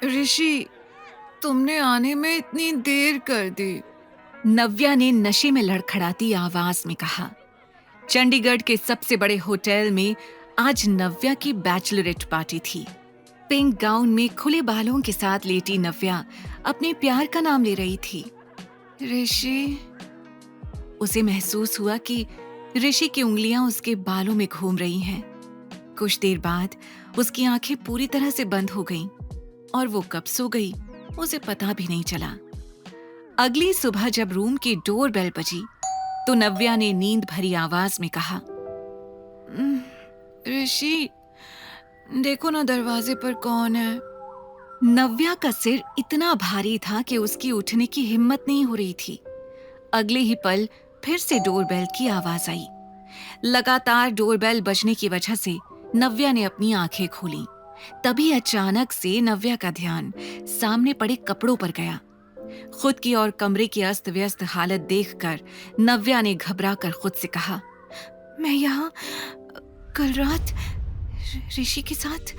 ऋषि, तुमने आने में इतनी देर कर दी। नव्या ने नशे में लड़खड़ाती आवाज में कहा। चंडीगढ़ के सबसे बड़े होटल में आज नव्या की बैचलरेट पार्टी थी। पिंक गाउन में खुले बालों के साथ लेटी नव्या अपने प्यार का नाम ले रही थी। ऋषि, उसे महसूस हुआ कि ऋषि की उंगलियां उसके बालों में घूम रही हैं। कुछ देर बाद उसकी आंखें पूरी तरह से बंद हो गईं और वो कब सो गई उसे पता भी नहीं चला। अगली सुबह जब रूम की डोर बेल बजी तो नव्या ने नींद भरी आवाज में कहा, ऋषि, देखो ना दरवाजे पर कौन है। नव्या का सिर इतना भारी था कि उसकी उठने की हिम्मत नहीं हो रही थी। अगले ही पल फिर से डोरबेल की आवाज आई। लगातार डोरबेल बजने की वजह से नव्या ने अपनी आंखें खोली। तभी अचानक से नव्या का ध्यान सामने पड़े कपड़ों पर गया। खुद की और कमरे की अस्त व्यस्त हालत देखकर नव्या ने घबराकर खुद से कहा, मैं यहाँ कल रात ऋषि के साथ।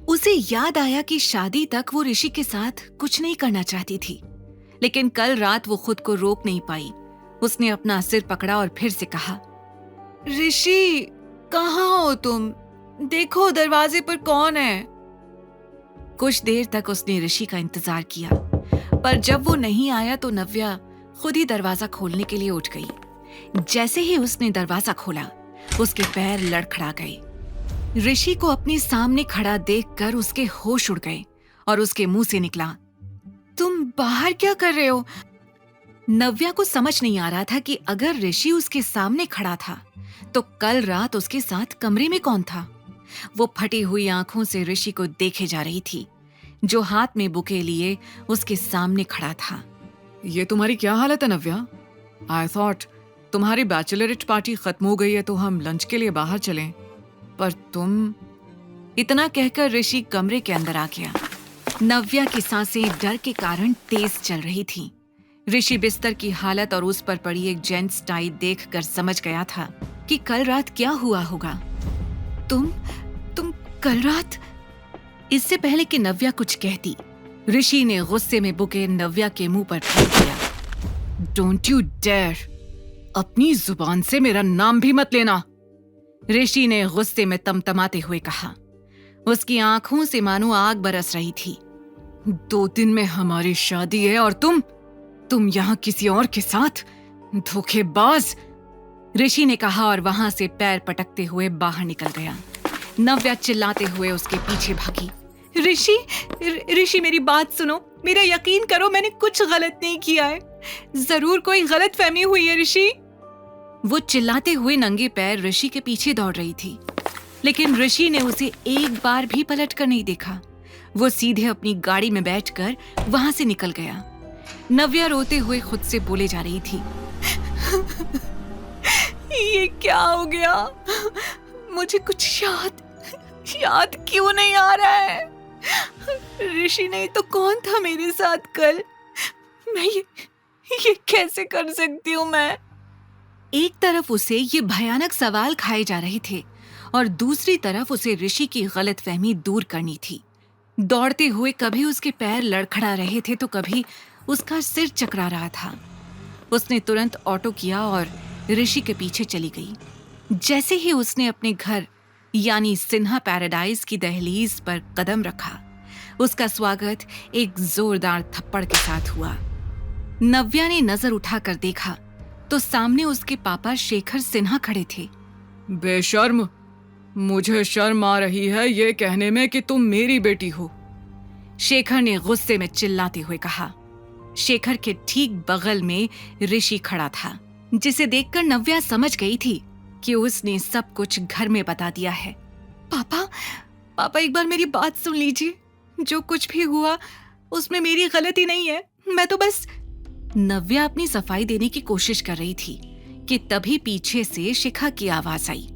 उसे याद आया कि शादी तक वो ऋषि के साथ कुछ नहीं करना चाहती थी, लेकिन कल रात वो खुद को रोक नहीं पाई। उसने अपना सिर पकड़ा और फिर से कहा, ऋषि, कहाँ हो तुम? देखो दरवाजे पर कौन है। कुछ देर तक उसने ऋषि का इंतजार किया, पर जब वो नहीं आया तो नव्या खुद ही दरवाजा खोलने के लिए उठ गई। जैसे ही उसने दरवाजा खोला, उसके पैर लड़खड़ा गए। ऋषि को अपने सामने खड़ा देखकर उसके होश उड़ गए और उसके मुंह से निकला, तुम बाहर क्या कर रहे हो? नव्या को समझ नहीं आ रहा था कि अगर ऋषि उसके सामने खड़ा था तो कल रात उसके साथ कमरे में कौन था। वो फटी हुई आंखों से ऋषि को देखे जा रही थी, जो हाथ में बुके लिए उसके सामने खड़ा था। ये तुम्हारी क्या हालत है नव्या? आई थॉट तुम्हारी बैचलरेट पार्टी खत्म हो गई है तो हम लंच के लिए बाहर चलें, पर तुम। इतना कहकर ऋषि कमरे के अंदर आ गया। नव्या की सांसें डर के कारण तेज चल रही थीं। ऋषि बिस्तर की हालत और उस पर पड़ी एक जेंट्स टाई देखकर समझ गया था कि कल रात क्या हुआ होगा। तुम कल रात? इससे पहले कि नव्या कुछ कहती, ऋषि ने गुस्से में बुके नव्या के मुंह पर फेंक दिया। Don't you dare! अपनी जुबान से मेरा नाम भी मत लेना। ऋषि ने गुस्से में तमतमाते हुए कहा। उसकी आंखों से मानो आग बरस रही थी। 2 दिन में हमारी शादी है और तुम यहाँ किसी और के साथ? धोखेबाज! ऋषि ने कहा और वहां से पैर पटकते हुए बाहर निकल गया। नव्या चिल्लाते हुए उसके पीछे भागी। ऋषि, मेरी बात सुनो, मेरा यकीन करो, मैंने कुछ गलत नहीं किया है। जरूर कोई गलतफहमी हुई है ऋषि। वो चिल्लाते हुए नंगे पैर ऋषि के पीछे दौड़ रही थी, लेकिन ऋषि ने उसे एक बार भी पलट कर नहीं देखा। वो सीधे अपनी गाड़ी में बैठकर वहां से निकल गया। नव्या रोते हुए खुद से बोले जा रही थी, ये क्या हो गया? मुझे कुछ याद क्यों नहीं आ रहा है? ऋषि नहीं तो कौन था मेरे साथ कल? मैं ये कैसे कर सकती हूँ मैं? एक तरफ उसे ये भयानक सवाल खाए जा रहे थे और दूसरी तरफ उसे ऋषि की गलतफहमी दूर करनी थी। दौड़ते हुए कभी उसके पैर लड़खड़ा रहे थे तो कभी उसका सिर चकरा रहा था। उसने तुरंत ऑटो किया और ऋषि के पीछे चली गई। जैसे ही उसने अपने घर यानी सिन्हा पैराडाइज की दहलीज पर कदम रखा, उसका स्वागत एक जोरदार थप्पड़ के साथ हुआ। नव्या ने नजर उठाकर देखा तो सामने उसके पापा शेखर सिन्हा खड़े थे। बेशर्म, मुझे शर्म आ रही है ये कहने में कि तुम मेरी बेटी हो, शेखर ने गुस्से में चिल्लाते हुए कहा। शेखर के ठीक बगल में ऋषि खड़ा था, जिसे देखकर नव्या समझ गई थी कि उसने सब कुछ घर में बता दिया है। पापा एक बार मेरी बात सुन लीजिए। जो कुछ भी हुआ उसमें मेरी गलती नहीं है। मैं तो बस। नव्या अपनी सफाई देने की कोशिश कर रही थी कि तभी पीछे से शिखा की आवाज आई,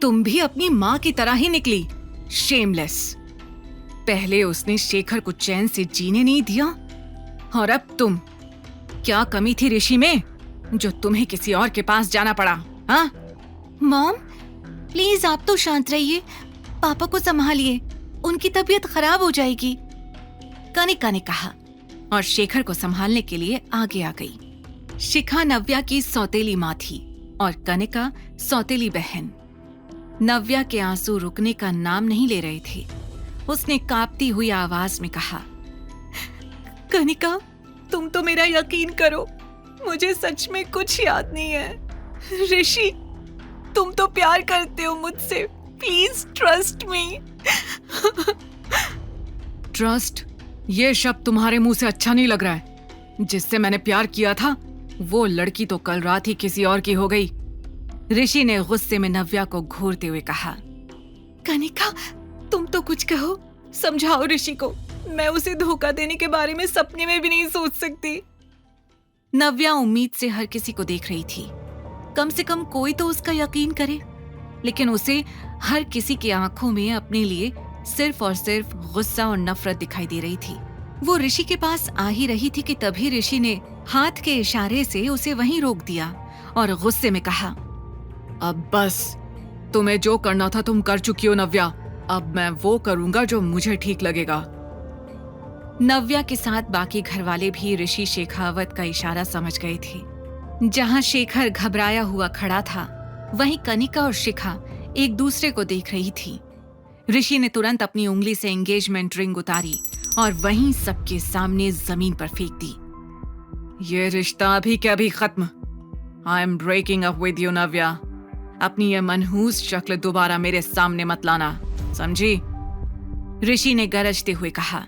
तुम भी अपनी माँ की तरह ही निकली, शेमलेस। पहले उसने शेखर को चैन से जीने नहीं दिया और अब तुम। क्या कमी थी ऋषि में जो तुम्हें किसी और के पास जाना पड़ा? हाँ मॉम, प्लीज आप तो शांत रहिए। पापा को संभालिए, उनकी तबीयत खराब हो जाएगी। कनिका ने कहा और शेखर को संभालने के लिए आगे आ गई। शिखा नव्या की सौतेली माँ थी और कनिका सौतेली बहन। नव्या के आंसू रुकने का नाम नहीं ले रहे थे। उसने कांपती हुई आवाज में कहा, कनिका, तुम तो मेरा यकीन करो, मुझे सच में कुछ याद नहीं है। ऋषि, तुम तो प्यार करते हो मुझसे, प्लीज ट्रस्ट मी। ट्रस्ट? ये शब्द तुम्हारे मुंह से अच्छा नहीं लग रहा है। जिससे मैंने प्यार किया था वो लड़की तो कल रात ही किसी और की हो गई। ऋषि ने गुस्से में नव्या को घूरते हुए कहा, कनिका, तुम तो कुछ कहो, समझाओ ऋषि को। मैं उसे धोखा देने के बारे में सपने में भी नहीं सोच सकती। नव्या उम्मीद से हर किसी को देख रही थी, कम से कम कोई तो उसका यकीन करे, लेकिन उसे हर किसी की आंखों में अपने लिए सिर्फ और सिर्फ गुस्सा और नफरत दिखाई दे रही थी। वो ऋषि के पास आ ही रही थी कि तभी ऋषि ने हाथ के इशारे से उसे वहीं रोक दिया और गुस्से में कहा, अब बस, तुम्हें जो करना था तुम कर चुकी हो नव्या। अब मैं वो करूंगा जो मुझे ठीक लगेगा। नव्या के साथ बाकी घरवाले भी ऋषि शेखावत का इशारा समझ गए थे। जहां शेखर घबराया हुआ खड़ा था, वहीं कनिका और शिखा एक दूसरे को देख रही थी। ऋषि ने तुरंत अपनी उंगली से एंगेजमेंट रिंग उतारी और वहीं सबके सामने जमीन पर फेंक दी। ये रिश्ता अभी क्या भी खत्म। I am breaking up with you Navya. अपनी ये मनहूस शक्ल दोबारा मेरे सामने मत लाना, समझी? ऋषि ने गरजते हुए कहा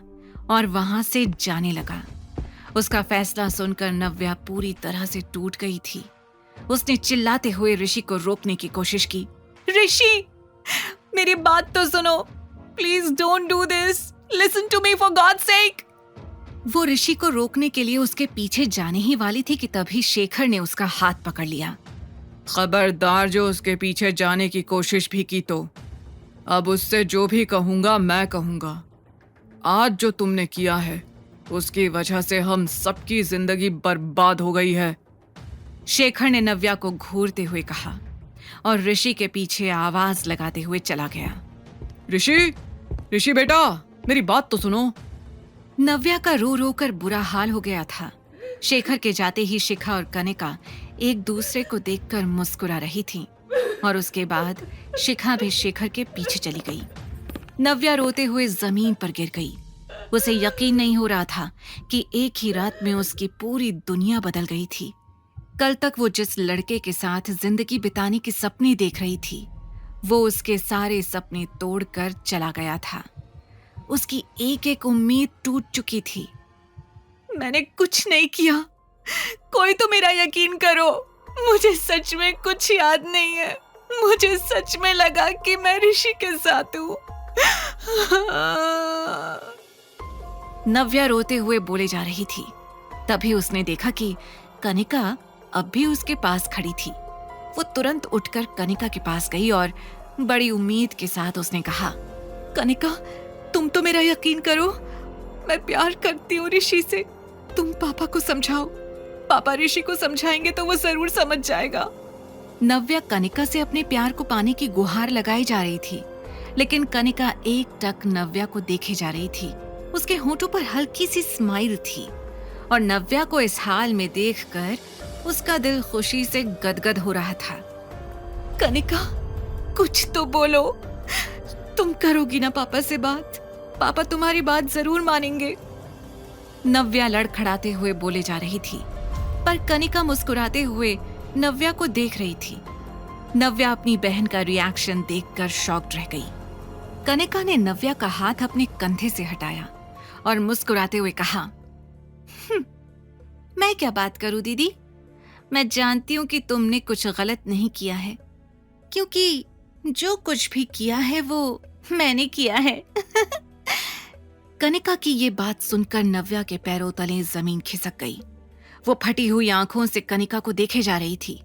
और वहां से जाने लगा। उसका फैसला सुनकर नव्या पूरी तरह से टूट गई थी। उसने चिल्लाते हुए ऋषि को रोकने की कोशिश की। ऋषि, मेरी बात तो सुनो, please don't do this, listen to me for god's sake. वो ऋषि को रोकने के लिए उसके पीछे जाने ही वाली थी कि तभी शेखर ने उसका हाथ पकड़ लिया। खबरदार, जो उसके पीछे जाने की कोशिश भी की तो अब उससे जो भी कहूंगा मैं कहूंगा। आज जो तुमने किया है उसकी वजह से हम सबकी जिंदगी बर्बाद हो गई है। शेखर ने नव्या को घूरते हुए कहा और ऋषि के पीछे आवाज लगाते हुए चला गया। ऋषि बेटा, मेरी बात तो सुनो। नव्या का रो रो कर बुरा हाल हो गया था। शेखर के जाते ही शिखा और कनिका एक दूसरे को देखकर मुस्कुरा रही थीं और उसके बाद शिखा भी शेखर के पीछे चली गई। नव्या रोते हुए जमीन पर गिर गई। उसे यकीन नहीं हो रहा था कि एक ही रात में उसकी पूरी दुनिया बदल गई थी। कल तक वो जिस लड़के के साथ जिंदगी बिताने के सपने देख रही थी, वो उसके सारे सपने तोड़कर चला गया था। उसकी एक एक उम्मीद टूट चुकी थी। मैंने कुछ नहीं किया, कोई तो मेरा यकीन करो, मुझे सच में कुछ याद नहीं है। मुझे सच में लगा कि मैं ऋषि के साथ हूँ। नव्या रोते हुए बोले जा रही थी। तभी उसने देखा कि कनिका अब भी उसके पास खड़ी थी। वो तुरंत उठकर कनिका के पास गई और बड़ी उम्मीद के साथ उसने कहा, कनिका, तुम तो मेरा यकीन करो, मैं प्यार करती हूँ ऋषि से। तुम पापा को समझाओ, पापा ऋषि को समझाएंगे तो वो जरूर समझ जाएगा। नव्या कनिका से अपने प्यार को पाने की गुहार लगाई जा रही थी, लेकिन कनिका एकटक नव्या को देखे जा रही थी। उसके होठों पर हल्की सी स्माइल थी और नव्या को इस हाल में देखकर उसका दिल खुशी से गदगद हो रहा था। कनिका, कुछ तो बोलो, तुम करोगी ना पापा से बात? पापा तुम्हारी बात जरूर मानेंगे। नव्या लड़खड़ाते हुए बोले जा रही थी, पर कनिका मुस्कुराते हुए नव्या को देख रही थी। नव्या अपनी बहन का रिएक्शन देखकर शॉक्ड रह गई। कनिका ने नव्या का हाथ अपने कंधे से हटाया और मुस्कुराते हुए कहा, मैं क्या बात करूं दीदी, मैं जानती हूं कि तुमने कुछ गलत नहीं किया है, क्योंकि जो कुछ भी किया है वो मैंने किया है। कनिका की ये बात सुनकर नव्या के पैरों तले जमीन खिसक गई। वो फटी हुई आंखों से कनिका को देखे जा रही थी।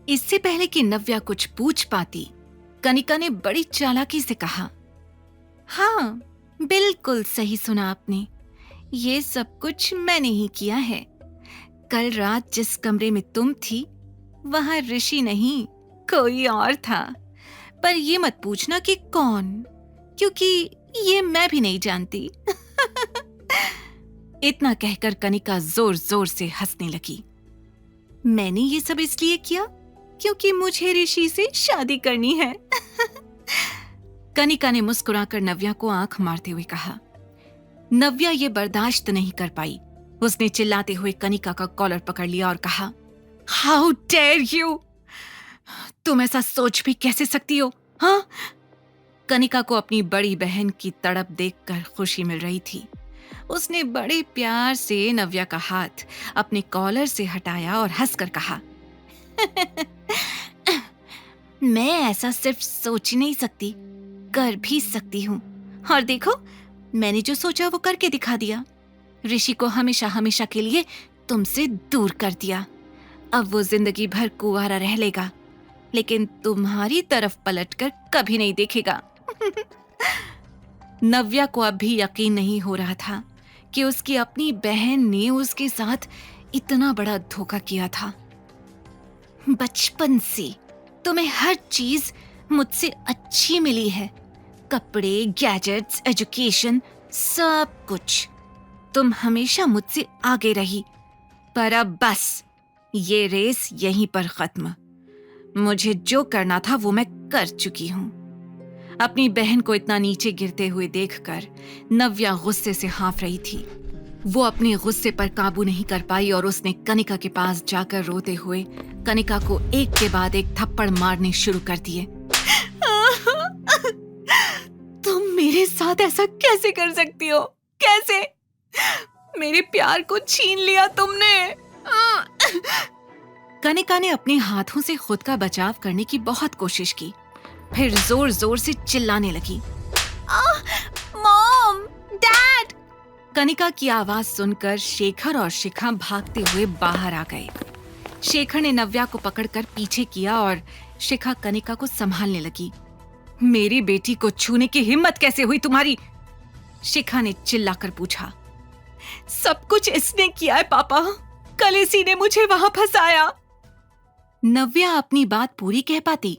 इससे पहले कि नव्या कुछ पूछ पाती, कनिका ने बड़ी चालाकी से कहा, हाँ, बिल्कुल सही सुना आपने, ये सब कुछ मैंने ही किया है। कल रात जिस कमरे में तुम थी, वहां ऋषि नहीं, कोई और था। पर ये मत पूछना कि कौन, क्योंकि ये मैं भी नहीं जानती। इतना कहकर कनिका जोर जोर से हंसने लगी। मैंने ये सब इसलिए किया क्योंकि मुझे ऋषि से शादी करनी है। कनिका ने मुस्कुराकर नव्या को आंख मारते हुए कहा। नव्या ये बर्दाश्त नहीं कर पाई। उसने चिल्लाते हुए कनिका का कॉलर पकड़ लिया और कहा, हाउ डेयर यू! तुम ऐसा सोच भी कैसे सकती हो? हाँ? कनिका को अपनी बड़ी बहन की तड़प देखकर खुशी मिल रही थी। उसने बड़े प्यार से नव्या का हाथ अपने कॉलर से हटाया और हंसकर कहा, मैं ऐसा सिर्फ सोच नहीं सकती, कर भी सकती हूँ। और देखो, मैंने जो सोचा वो करके दिखा दिया। ऋषि को हमेशा हमेशा के लिए तुमसे दूर कर दिया। अब वो जिंदगी भर कुंवारा रह लेगा, लेकिन तुम्हारी तरफ पलटकर कभी नहीं देखेगा। नव्या को अब भी यकीन नहीं हो रहा था कि उसकी अपनी बहन ने उसके साथ इतना बड़ा धोखा किया था। बचपन से तुम्हें हर चीज मुझसे अच्छी मिली है, कपड़े, गैजेट्स, एजुकेशन, सब कुछ। तुम हमेशा मुझसे आगे रही, पर अब बस ये रेस यहीं पर खत्म। मुझे जो करना था वो मैं कर चुकी हूँ। अपनी बहन को इतना नीचे गिरते हुए देखकर नव्या गुस्से से हाँफ रही थी। वो अपने गुस्से पर काबू नहीं कर पाई और उसने कनिका के पास जाकर रोते हुए कनिका को एक के बाद एक थप्पड़ मारने शुरू कर दिए। तुम मेरे साथ ऐसा कैसे कर सकती हो? कैसे? मेरे प्यार को छीन लिया तुमने। कनिका ने अपने हाथों से खुद का बचाव करने की बहुत कोशिश की, फिर जोर जोर से चिल्लाने लगी। Mom, dad! कनिका की आवाज सुनकर शेखर और शिखा भागते हुए बाहर आ गए। शेखर ने नव्या को पकड़कर पीछे किया और शिखा कनिका को संभालने लगी। मेरी बेटी को छूने की हिम्मत कैसे हुई तुम्हारी? शिखा ने चिल्लाकर पूछा। सब कुछ इसने किया है पापा, कल इसी ने मुझे वहां फंसाया। नव्या अपनी बात पूरी कह पाती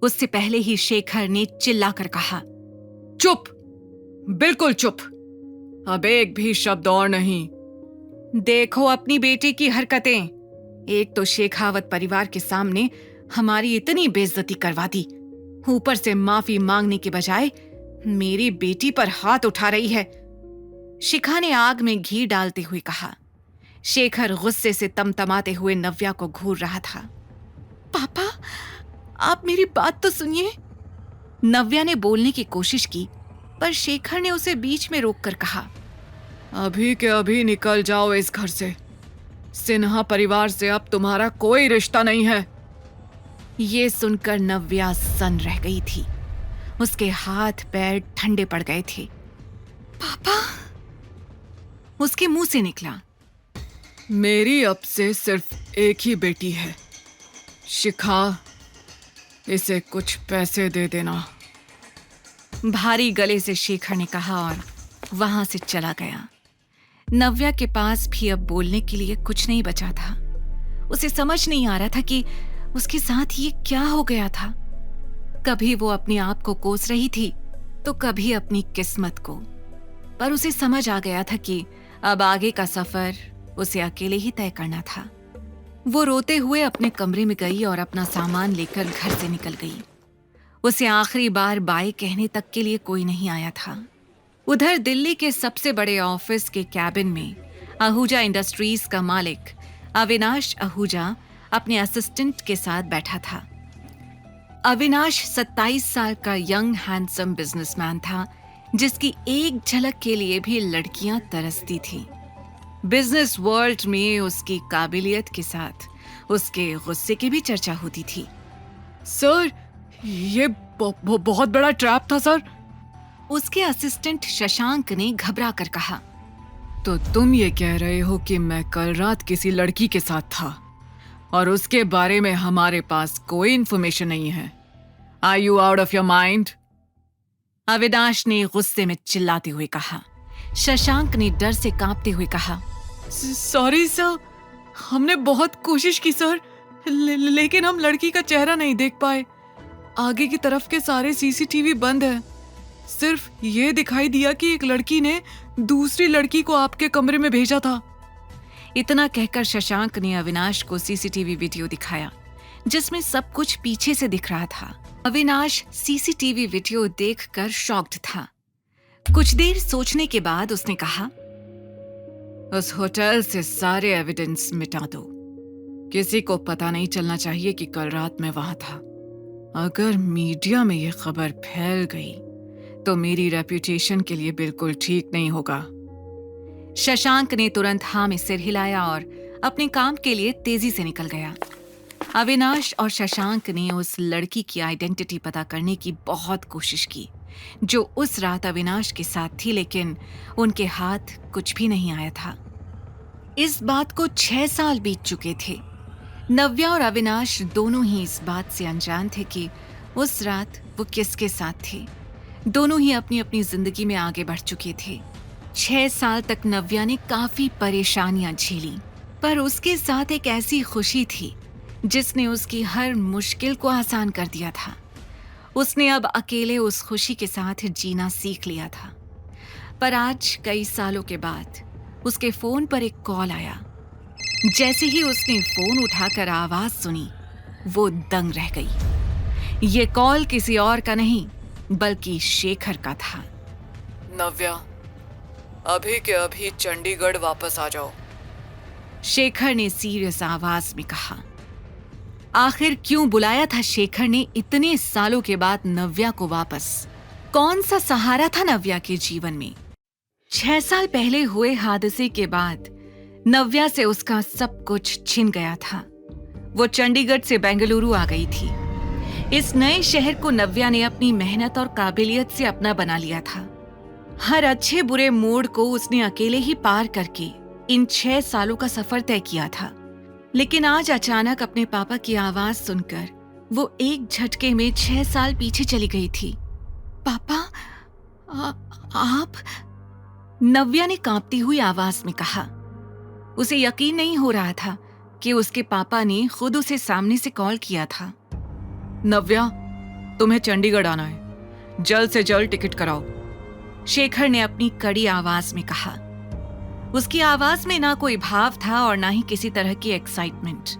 उससे पहले ही शेखर ने चिल्लाकर कहा, चुप, बिल्कुल चुप, अब एक भी शब्द और नहीं। देखो अपनी बेटी की हरकतें। एक तो शेखावत परिवार के सामने हमारी इतनी बेइज्जती करवा दी, ऊपर से माफी मांगने के बजाय मेरी बेटी पर हाथ उठा रही है। शिखा ने आग में घी डालते हुए कहा। शेखर गुस्से से तमतमाते हुए नव्या को घूर रहा था। पापा, आप मेरी बात तो सुनिए। नव्या ने बोलने की कोशिश की, पर शेखर ने उसे बीच में रोककर कहा, अभी के अभी निकल जाओ इस घर से। सिन्हा परिवार से अब तुम्हारा कोई रिश्ता नहीं है। ये सुनकर नव्या सन्न रह गई थी। उसके हाथ पैर ठंडे पड़ गए थे। पापा, उसके मुंह से निकला। मेरी अब से सिर्फ एक ही बेटी है, शिखा। इसे कुछ पैसे दे देना। भारी गले से शेखर ने कहा और वहां से चला गया। नव्या के पास भी अब बोलने के लिए कुछ नहीं बचा था। उसे समझ नहीं आ रहा था कि उसके साथ ये क्या हो गया था। कभी वो अपने आप को कोस रही थी तो कभी अपनी किस्मत को, पर उसे समझ आ गया था कि अब आगे का सफर उसे अकेले ही तय करना था। वो रोते हुए अपने कमरे में गई और अपना सामान लेकर घर से निकल गई। उसे आखिरी बार बाय कहने तक के लिए कोई नहीं आया था। उधर दिल्ली के सबसे बड़े ऑफिस के कैबिन में आहूजा इंडस्ट्रीज का मालिक अविनाश आहूजा अपने असिस्टेंट के साथ बैठा था। अविनाश 27 साल का यंग हैंडसम बिजनेसमैन था, जिसकी एक झलक के लिए भी लड़कियां तरसती थी। बिजनेस वर्ल्ड में उसकी काबिलियत के साथ उसके गुस्से की भी चर्चा होती थी। सर, ये बहुत बड़ा ट्रैप था सर। उसके असिस्टेंट शशांक ने घबरा कर कहा। तो तुम ये कह रहे हो कि मैं कल रात किसी लड़की के साथ था और उसके बारे में हमारे पास कोई इंफॉर्मेशन नहीं है? Are you out of your mind? Avinash ने गुस्से में चिल्लाते हुए कहा। शशांक ने डर से कांपते हुए कहा, सॉरी सर, हमने बहुत कोशिश की सर, लेकिन हम लड़की का चेहरा नहीं देख पाए। आगे की तरफ के सारे सीसीटीवी बंद हैं। सिर्फ ये दिखाई दिया कि एक लड़की ने दूसरी लड़की को आपके कमरे में भेजा था। इतना कहकर शशांक ने अविनाश को सीसीटीवी वीडियो दिखाया जिसमें सब कुछ पीछे से दिख रहा था। अविनाश सीसीटीवी वीडियो देखकर शॉक्ड था। कुछ देर सोचने के बाद उसने कहा, उस होटल से सारे एविडेंस मिटा दो। किसी को पता नहीं चलना चाहिए कि कल रात मैं वहां था। अगर मीडिया में यह खबर फैल गई तो मेरी रेप्यूटेशन के लिए बिल्कुल ठीक नहीं होगा। शशांक ने तुरंत हाँ में सिर हिलाया और अपने काम के लिए तेजी से निकल गया। अविनाश और शशांक ने उस लड़की की आइडेंटिटी पता करने की बहुत कोशिश की जो उस रात अविनाश के साथ थी, लेकिन उनके हाथ कुछ भी नहीं आया था। इस बात को 6 साल बीत चुके थे। नव्या और अविनाश दोनों ही इस बात से अनजान थे कि उस रात वो किसके साथ थे। दोनों ही अपनी अपनी जिंदगी में आगे बढ़ चुके थे। 6 साल तक नव्या ने काफी परेशानियां झेली, पर उसके साथ एक ऐसी खुशी थी जिसने उसकी हर मुश्किल को आसान कर दिया था। उसने अब अकेले उस खुशी के साथ जीना सीख लिया था। पर आज कई सालों के बाद उसके फोन पर एक कॉल आया। जैसे ही उसने फोन उठाकर आवाज सुनी, वो दंग रह गई। ये कॉल किसी और का नहीं बल्कि शेखर का था। नव्या, अभी के अभी चंडीगढ़ वापस आ जाओ, शेखर ने सीरियस आवाज में कहा। आखिर क्यों बुलाया था शेखर ने इतने सालों के बाद नव्या को वापस? कौन सा सहारा था नव्या के जीवन में? 6 साल पहले हुए हादसे के बाद नव्या से उसका सब कुछ छिन गया था। वो चंडीगढ़ से बेंगलुरु आ गई थी। इस नए शहर को नव्या ने अपनी मेहनत और काबिलियत से अपना बना लिया था। हर अच्छे बुरे मोड़ को उसने अकेले ही पार करके इन 6 सालों का सफर तय किया था। लेकिन आज अचानक अपने पापा की आवाज सुनकर वो एक झटके में 6 साल पीछे चली गई थी। पापा, आप? नव्या ने कांपती हुई आवाज में कहा। उसे यकीन नहीं हो रहा था कि उसके पापा ने खुद उसे सामने से कॉल किया था। नव्या, तुम्हें चंडीगढ़ आना है, जल्द से जल्द टिकट कराओ, शेखर ने अपनी कड़ी आवाज में कहा। उसकी आवाज में ना कोई भाव था और ना ही किसी तरह की एक्साइटमेंट।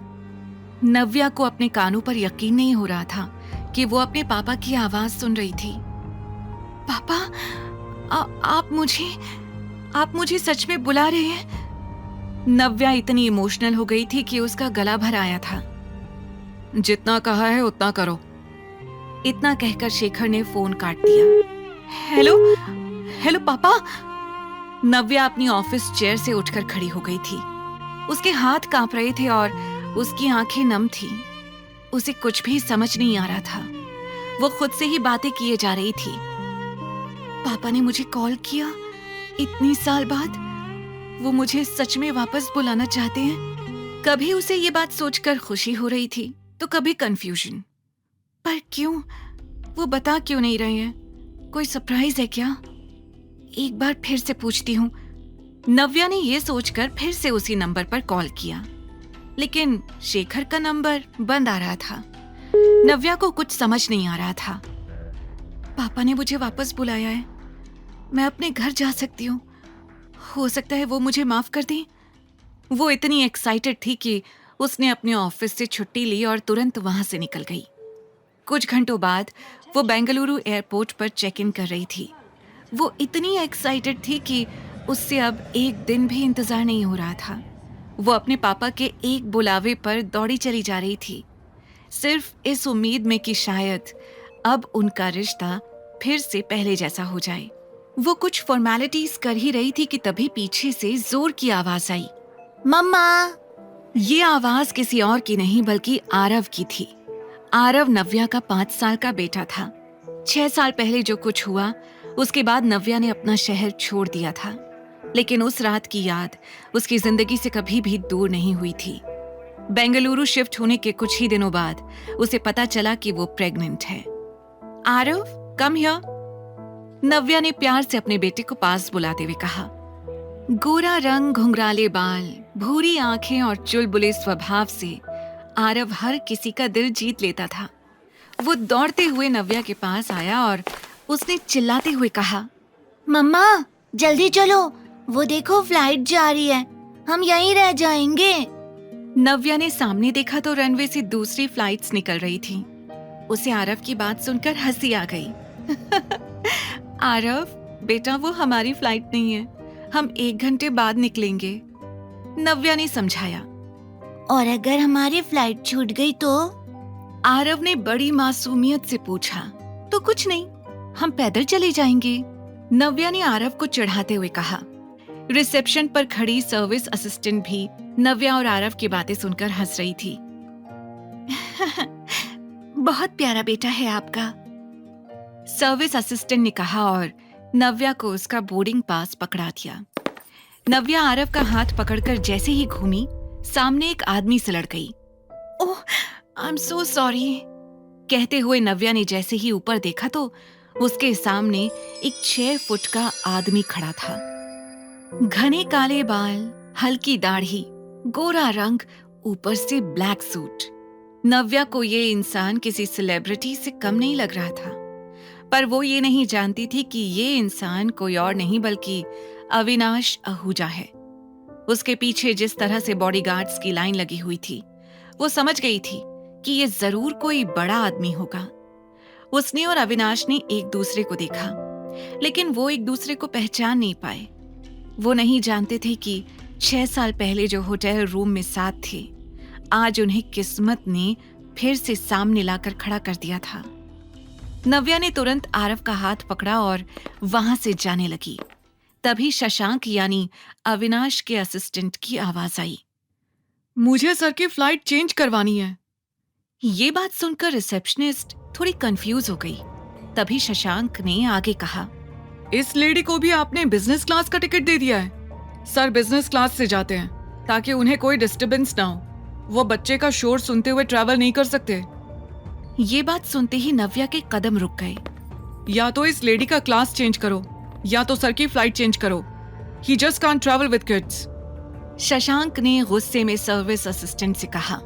नव्या को अपने कानों पर यकीन नहीं हो रहा था कि वो अपने पापा की आवाज सुन रही थी। पापा, आप मुझे सच में बुला रहे हैं? नव्या इतनी इमोशनल हो गई थी कि उसका गला भर आया था। जितना कहा है उतना करो, इतना कहकर शेखर ने फोन काट दिया। हेलो पापा। नव्या अपनी ऑफिस चेयर से उठकर खड़ी हो गई थी। उसके हाथ कांप रहे थे और उसकी आंखें नम थी। उसे कुछ भी समझ नहीं आ रहा था। वो खुद से ही बातें किए जा रही थी। पापा ने मुझे कॉल किया इतनी साल बाद। वो मुझे सच में वापस बुलाना चाहते हैं। कभी उसे ये बात सोचकर खुशी हो रही थी तो कभी कंफ्यूजन। पर क्यों? वो बता क्यों नहीं रहे हैं? कोई सरप्राइज है क्या? एक बार फिर से पूछती हूँ। नव्या ने ये सोचकर फिर से उसी नंबर पर कॉल किया, लेकिन शेखर का नंबर बंद आ रहा था। नव्या को कुछ समझ नहीं आ रहा था। पापा ने मुझे वापस बुलाया है। मैं अपने घर जा सकती हूँ। हो सकता है वो मुझे माफ कर दें। वो इतनी एक्साइटेड थी कि उसने अपने ऑफिस से छुट्टी ली और तुरंत वहां से निकल गई। कुछ घंटों बाद वो बेंगलुरु एयरपोर्ट पर चेक इन कर रही थी। वो इतनी एक्साइटेड थी कि उससे अब एक दिन भी इंतजार नहीं हो रहा था। वो अपने पापा के एक बुलावे पर दौड़ी चली जा रही थी, सिर्फ इस उम्मीद में कि शायद अब उनका रिश्ता फिर से पहले जैसा हो जाए। वो कुछ फॉर्मेलिटीज कर ही रही थी कि तभी पीछे से जोर की आवाज आई, मम्मा। ये आवाज किसी और की नहीं बल्कि आरव की थी। आरव नव्या का 5 साल का बेटा था। 6 साल पहले जो कुछ हुआ उसके बाद नव्या ने अपना शहर छोड़ दिया था, लेकिन उस रात की याद उसकी जिंदगी से कभी भी दूर नहीं हुई थी। बेंगलुरु शिफ्ट होने के कुछ ही दिनों बाद उसे पता चला कि वो प्रेग्नेंट है। आरव, कम हियर, नव्या ने प्यार से अपने बेटे को पास बुलाते हुए कहा। गोरा रंग, घुंघराले बाल, भूरी आंखें और चुलबुले स्वभाव से आरव हर किसी का दिल जीत लेता था। वो दौड़ते हुए नव्या के पास आया और उसने चिल्लाते हुए कहा। मम्मा जल्दी चलो, वो देखो फ्लाइट जा रही है, हम यहीं रह जाएंगे। नव्या ने सामने देखा तो रनवे से दूसरी फ्लाइट्स निकल रही थी। उसे आरव की बात सुनकर हंसी आ गई। आरव बेटा, वो हमारी फ्लाइट नहीं है, हम 1 घंटे बाद निकलेंगे, नव्या ने समझाया। और अगर हमारी फ्लाइट छूट गई तो? आरव ने बड़ी मासूमियत से पूछा। तो कुछ नहीं, हम पैदल चले जाएंगे, नव्या ने आरव को चिढ़ाते हुए कहा। रिसेप्शन पर खड़ी सर्विस असिस्टेंट भी नव्या और आरव की बातें सुनकर हंस रही थी। बहुत प्यारा बेटा है आपका, सर्विस असिस्टेंट ने कहा और नव्या को उसका बोर्डिंग पास पकड़ा दिया। नव्या आरव का हाथ पकड़कर जैसे ही घूमी, सामने एक आदमी से लड़ गई। ओह, आई एम सो सॉरी, कहते हुए नव्या ने जैसे ही ऊपर देखा तो उसके सामने एक 6 फुट का आदमी खड़ा था। घने काले बाल, हल्की दाढ़ी, गोरा रंग, ऊपर से ब्लैक सूट। नव्या को ये इंसान किसी सेलिब्रिटी से कम नहीं लग रहा था, पर वो ये नहीं जानती थी कि ये इंसान कोई और नहीं बल्कि अविनाश आहूजा है। उसके पीछे जिस तरह से बॉडीगार्ड्स की लाइन लगी हुई थी, वो समझ गई थी कि ये जरूर कोई बड़ा आदमी होगा। उसने और अविनाश ने एक दूसरे को देखा, लेकिन वो एक दूसरे को पहचान नहीं पाए। वो नहीं जानते थे कि 6 साल पहले जो होटल रूम में साथ थे, आज उन्हें किस्मत ने फिर से सामने लाकर खड़ा कर दिया था। नव्या ने तुरंत आरव का हाथ पकड़ा और वहां से जाने लगी। तभी शशांक यानी अविनाश के असिस्टेंट की आवाज आई। मुझे सर की फ्लाइट चेंज करवानी है। ये बात सुनकर रिसेप्शनिस्ट थोड़ी कंफ्यूज हो गई। तभी शशांक ने आगे कहा, इस लेडी को भी आपने बिजनेस क्लास का टिकट दे दिया है। सर बिजनेस क्लास से जाते हैं ताकि उन्हें कोई डिस्टरबेंस ना हो, वो बच्चे का शोर सुनते हुए ट्रैवल नहीं कर सकते। ये बात सुनते ही नव्या के कदम रुक गए। या तो इस लेडी का क्लास चेंज करो या तो सर की फ्लाइट चेंज करो। He just can't travel with kids. Shashank ने गुस्से में सर्विस असिस्टेंट से कहा।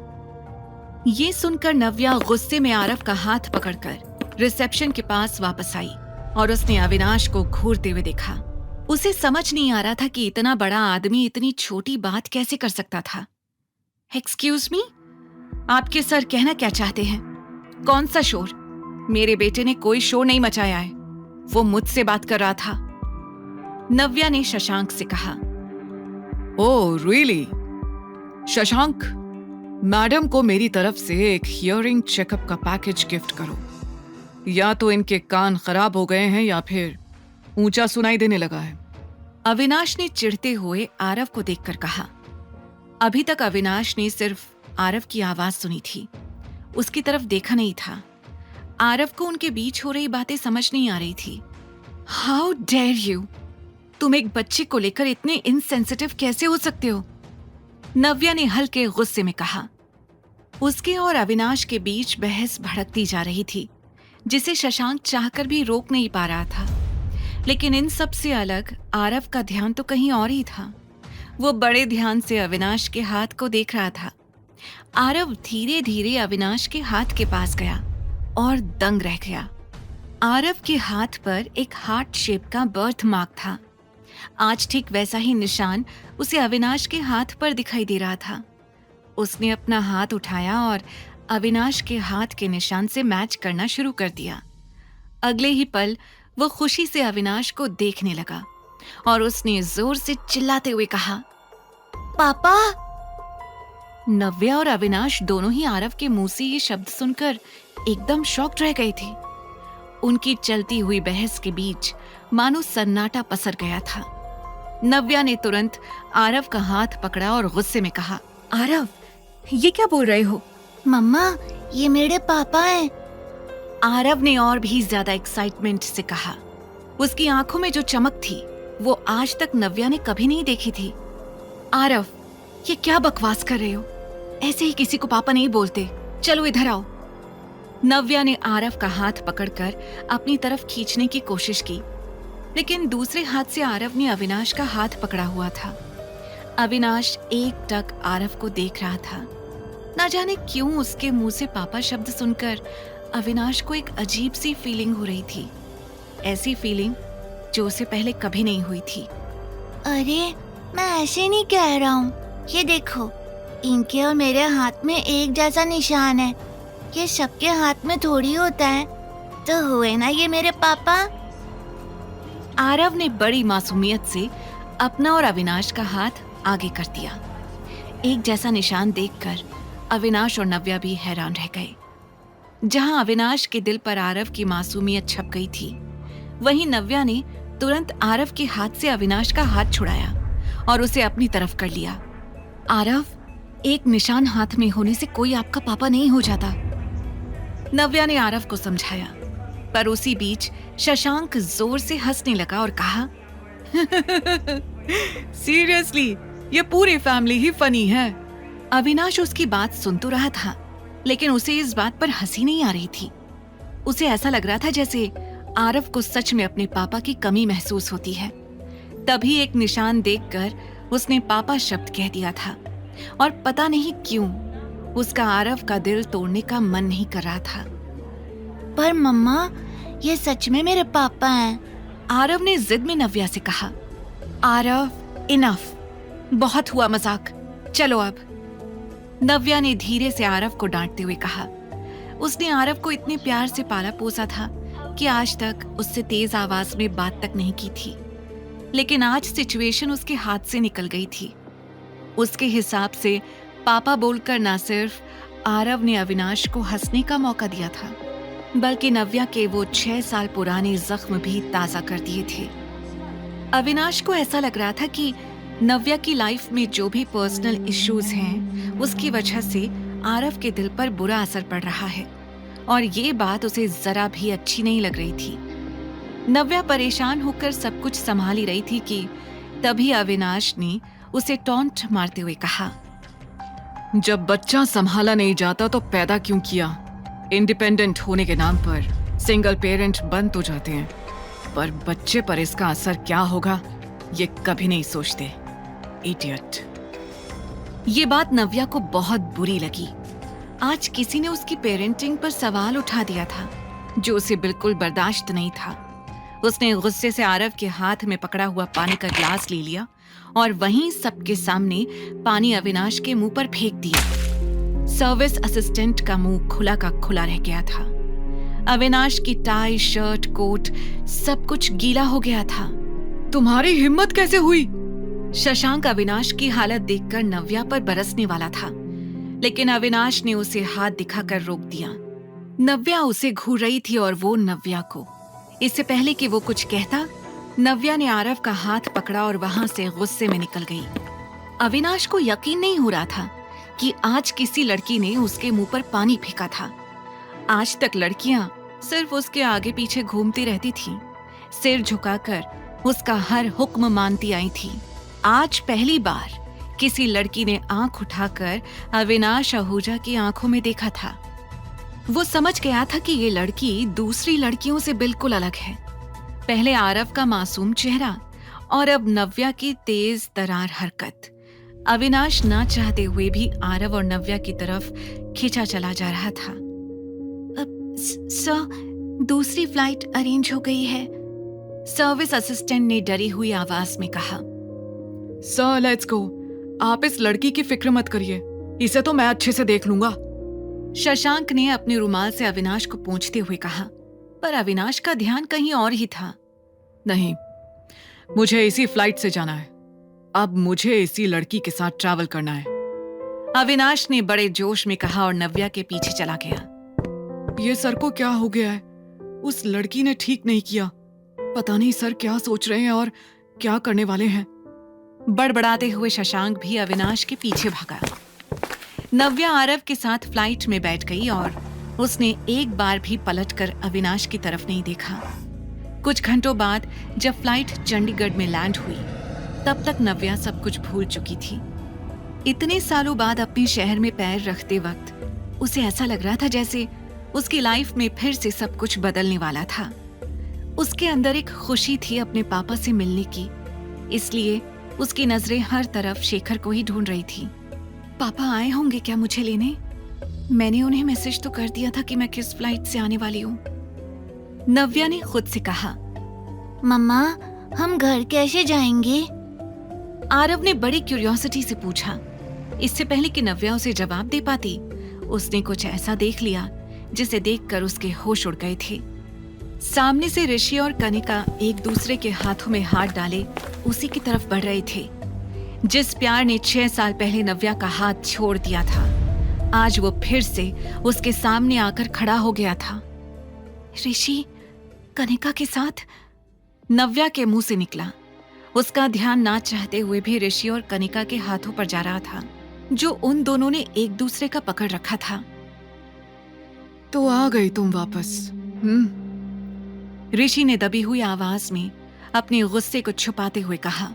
ये सुनकर नव्या गुस्से में आरव का हाथ पकड़कर रिसेप्शन के पास वापस आई और उसने अविनाश को घूरते हुए देखा। उसे समझ नहीं आ रहा था कि इतना बड़ा आदमी इतनी छोटी बात कैसे कर सकता था। एक्सक्यूज मी, आपके सर कहना क्या चाहते हैं? कौन सा शोर? मेरे बेटे ने कोई शोर नहीं मचाया है, वो मुझसे बात कर रहा था, नव्या ने शशांक से कहा। Oh really? शशांक, मैडम को मेरी तरफ से एक हियरिंग चेकअप का पैकेज गिफ्ट करो। या तो इनके कान खराब हो गए हैं या फिर ऊंचा सुनाई देने लगा है। अविनाश ने चिढ़ते हुए आरव को देखकर कहा। अभी तक अविनाश ने सिर्फ आरव की आवाज सुनी थी, उसकी तरफ देखा नहीं था। आरव को उनके बीच हो रही बातें समझ नहीं आ रही थी। हाउ डेयर यू, तुम एक बच्चे को लेकर इतने इनसेंसिटिव कैसे हो सकते हो? नव्या ने हल्के गुस्से में कहा। उसके और अविनाश के बीच बहस भड़कती जा रही थी, जिसे शशांक चाहकर भी रोक नहीं पा रहा था। लेकिन इन सब से अलग आरव का ध्यान तो कहीं और ही था। वो बड़े ध्यान से अविनाश के हाथ को देख रहा था। आरव धीरे धीरे अविनाश के हाथ के पास गया और दंग रह गया। आरव के हाथ पर एक हार्ट शेप का बर्थ मार्क था। आज ठीक वैसा ही निशान उसे अविनाश के हाथ पर दिखाई दे रहा था। उसने अपना हाथ उठाया और अविनाश के हाथ के निशान से मैच करना शुरू कर दिया। अगले ही पल वो खुशी से अविनाश को देखने लगा और उसने जोर से चिल्लाते हुए कहा, पापा। नव्या और अविनाश दोनों ही आरव के मुंह से ये शब्द सुनकर एकदम शॉक्ड रह गए थे। उनकी चलती हुई बहस के बीच मानो सन्नाटा पसर गया था। नव्या ने तुरंत आरव का हाथ पकड़ा और गुस्से में कहा, आरव, ये क्या बोल रहे हो? मम्मा, ये मेरे पापा हैं। आरव ने और भी ज्यादा एक्साइटमेंट से कहा। उसकी आंखों में जो चमक थी वो आज तक नव्या ने कभी नहीं देखी थी। आरव, ये क्या बकवास कर रहे हो? ऐसे ही किसी को पापा नहीं बोलते, चलो इधर आओ। नव्या ने आरव का हाथ पकड़कर अपनी तरफ खींचने की कोशिश की, लेकिन दूसरे हाथ से आरव ने अविनाश का हाथ पकड़ा हुआ था। अविनाश एकटक आरव को देख रहा था। ना जाने क्यों उसके मुंह से पापा शब्द सुनकर अविनाश को एक अजीब सी फीलिंग हो रही थी। ऐसी फीलिंग जो उसे पहले कभी नहीं हुई थी। अरे मैं ऐसे नहीं कह रहा हूँ, ये देखो, इनके और मेरे हाथ में एक जैसा निशान है। ये सबके हाथ में थोड़ी होता है। तो हुए ना ये मेरे पापा। आरव ने बड़ी मासूमियत से अपना और अविनाश का हाथ आगे कर दिया। एक जैसा निशान देखकर अविनाश और नव्या भी हैरान रह गए। जहां अविनाश के दिल पर आरव की मासूमियत छप गई थी, वहीं नव्या ने तुरंत आरव के हाथ से अविनाश का हाथ छुड़ाया और उसे अपनी तरफ कर लिया। आरव, एक निशान हाथ में होने से कोई आपका पापा नहीं हो जाता, नव्या ने आरव को समझाया। पर उसी बीच शशांक जोर से हंसने लगा और कहा, सीरियसली, ये पूरी फैमिली ही फनी है। अविनाश उसकी बात सुन तो रहा था, लेकिन उसे इस बात पर हंसी नहीं आ रही थी। उसे ऐसा लग रहा था जैसे आरव को सच में अपने पापा की कमी महसूस होती है। तभी एक निशान देखकर उसने पापा शब्द कह दिया था और पता नहीं क्यों उसका आरव का दिल तोड़ने का मन नहीं कर रहा था। पर मम्मा, ये सच में मेरे पापा हैं। आरव ने जिद में नव्या से कहा, आरव, इनफ, बहुत हुआ मजाक, चलो अब। नव्या ने धीरे से आरव को डांटते हुए कहा। उसने आरव को इतने प्यार से पाला पोसा था कि आज तक उससे तेज आवाज में बात तक नहीं की थी, लेकिन आज सिचुएशन उसके हाथ से निकल गई थी। उसके हिसाब से पापा बोलकर ना सिर्फ आरव ने अविनाश को हंसने का मौका दिया था, बल्कि नव्या के वो 6 साल पुराने जख्म भी ताजा कर दिए थे। अविनाश को ऐसा लग रहा था कि नव्या की लाइफ में जो भी पर्सनल इश्यूज हैं, उसकी वजह से आरव के दिल पर बुरा असर पड़ रहा है और ये बात उसे जरा भी अच्छी नहीं लग रही थी। नव्या परेशान होकर सब कुछ संभाल ही रही थी कि तभी अविनाश ने उसे टॉन्ट मारते हुए कहा, जब बच्चा संभाला नहीं जाता तो पैदा क्यों किया? इंडिपेंडेंट होने के नाम पर सिंगल पेरेंट बन तो जाते हैं, पर बच्चे पर इसका असर क्या होगा ये कभी नहीं सोचते। इडियट। ये बात नव्या को बहुत बुरी लगी। आज किसी ने उसकी पेरेंटिंग पर सवाल उठा दिया था जो उसे बिल्कुल बर्दाश्त नहीं था। उसने गुस्से से आरव के हाथ में पकड़ा हुआ पानी का ग्लास ले लिया और वहीं सबके सामने पानी अविनाश के मुंह पर फेंक दिया। सर्विस असिस्टेंट का मुंह खुला का खुला रह गया था। अविनाश की टाई, शर्ट, कोट सब कुछ गीला हो गया था। तुम्हारी हिम्मत कैसे हुई? शशांक अविनाश की हालत देखकर नव्या पर बरसने वाला था, लेकिन अविनाश ने उसे हाथ दिखाकर रोक दिया। नव्या उसे घूर रही थी और वो नव्या को। इससे पहले कि वो कुछ कहता, नव्या ने आरव का हाथ पकड़ा और वहां से गुस्से में निकल गई। अविनाश को यकीन नहीं हो रहा था कि आज किसी लड़की ने उसके मुंह पर पानी फेंका था। आज तक लड़कियां सिर्फ उसके आगे पीछे घूमती रहती थीं, सिर झुकाकर उसका हर हुक्म मानती आई थी। आज पहली बार किसी लड़की ने आंख उठाकर अविनाश आहूजा की आंखों में देखा था। वो समझ गया था कि ये लड़की दूसरी लड़कियों से बिल्कुल अलग है। पहले आरव का मासूम चेहरा और अब नव्या की तेज तरार हरकत। अविनाश ना चाहते हुए भी आरव और नव्या की तरफ खींचा चला जा रहा था। सर, दूसरी फ्लाइट अरेंज हो गई है, सर्विस असिस्टेंट ने डरी हुई आवाज में कहा। Sir, let's go. आप इस लड़की की फिक्र मत करिए, इसे तो मैं अच्छे से देख लूंगा। शशांक ने अपने रुमाल से अविनाश को पोंछते हुए कहा, पर अविनाश का ध्यान कहीं और ही था। नहीं, मुझे इसी फ्लाइट से जाना है। अब मुझे इसी लड़की के साथ ट्रैवल करना है, अविनाश ने बड़े जोश में कहा और नव्या के पीछे चला गया। ये सर को क्या हो गया है? उस लड़की ने ठीक नहीं किया। पता नहीं सर क्या सोच रहे हैं और क्या करने वाले हैं। बड़बड़ाते हुए शशांक भी अविनाश के पीछे भागा। नव्या आरव के साथ फ्लाइट में बैठ गई और उसने एक बार भी पलटकर अविनाश की तरफ नहीं देखा। कुछ घंटों बाद जब फ्लाइट चंडीगढ़ में लैंड हुई, तब तक नव्या सब कुछ भूल चुकी थी। इतने सालों बाद अपने शहर में पैर रखते वक्त उसे ऐसा लग रहा था जैसे उसकी लाइफ में फिर से सब कुछ बदलने वाला था। उसके अंदर एक खुशी थी अपने पापा से मिलने की, इसलिए उसकी नजरें हर तरफ शेखर को ही ढूंढ रही थी। पापा आए होंगे क्या मुझे लेने? मैंने उन्हें मैसेज तो कर दिया था कि मैं किस फ्लाइट से आने वाली हूँ, नव्या ने खुद से कहा मम्मा, हम घर कैसे जाएंगे? आरव ने बड़ी क्यूरियोसिटी से पूछा। इससे पहले कि नव्या उसे जवाब दे पाती, उसने कुछ ऐसा देख लिया जिसे देखकर उसके होश उड़ गए थे। सामने से ऋषि और कनिका एक दूसरे के हाथों में हाथ डाले उसी की तरफ बढ़ रहे थे। जिस प्यार ने 6 साल पहले नव्या का हाथ छोड़ दिया था, आज वो फिर से उसके सामने आकर खड़ा हो गया था। ऋषि कनिका के साथ? नव्या के मुंह से निकला। उसका ध्यान ना चाहते हुए भी ऋषि और कनिका के हाथों पर जा रहा था, जो उन दोनों ने एक दूसरे का पकड़ रखा था। तो आ गई तुम वापस? ऋषि ने दबी हुई आवाज में अपने गुस्से को छुपाते हुए कहा।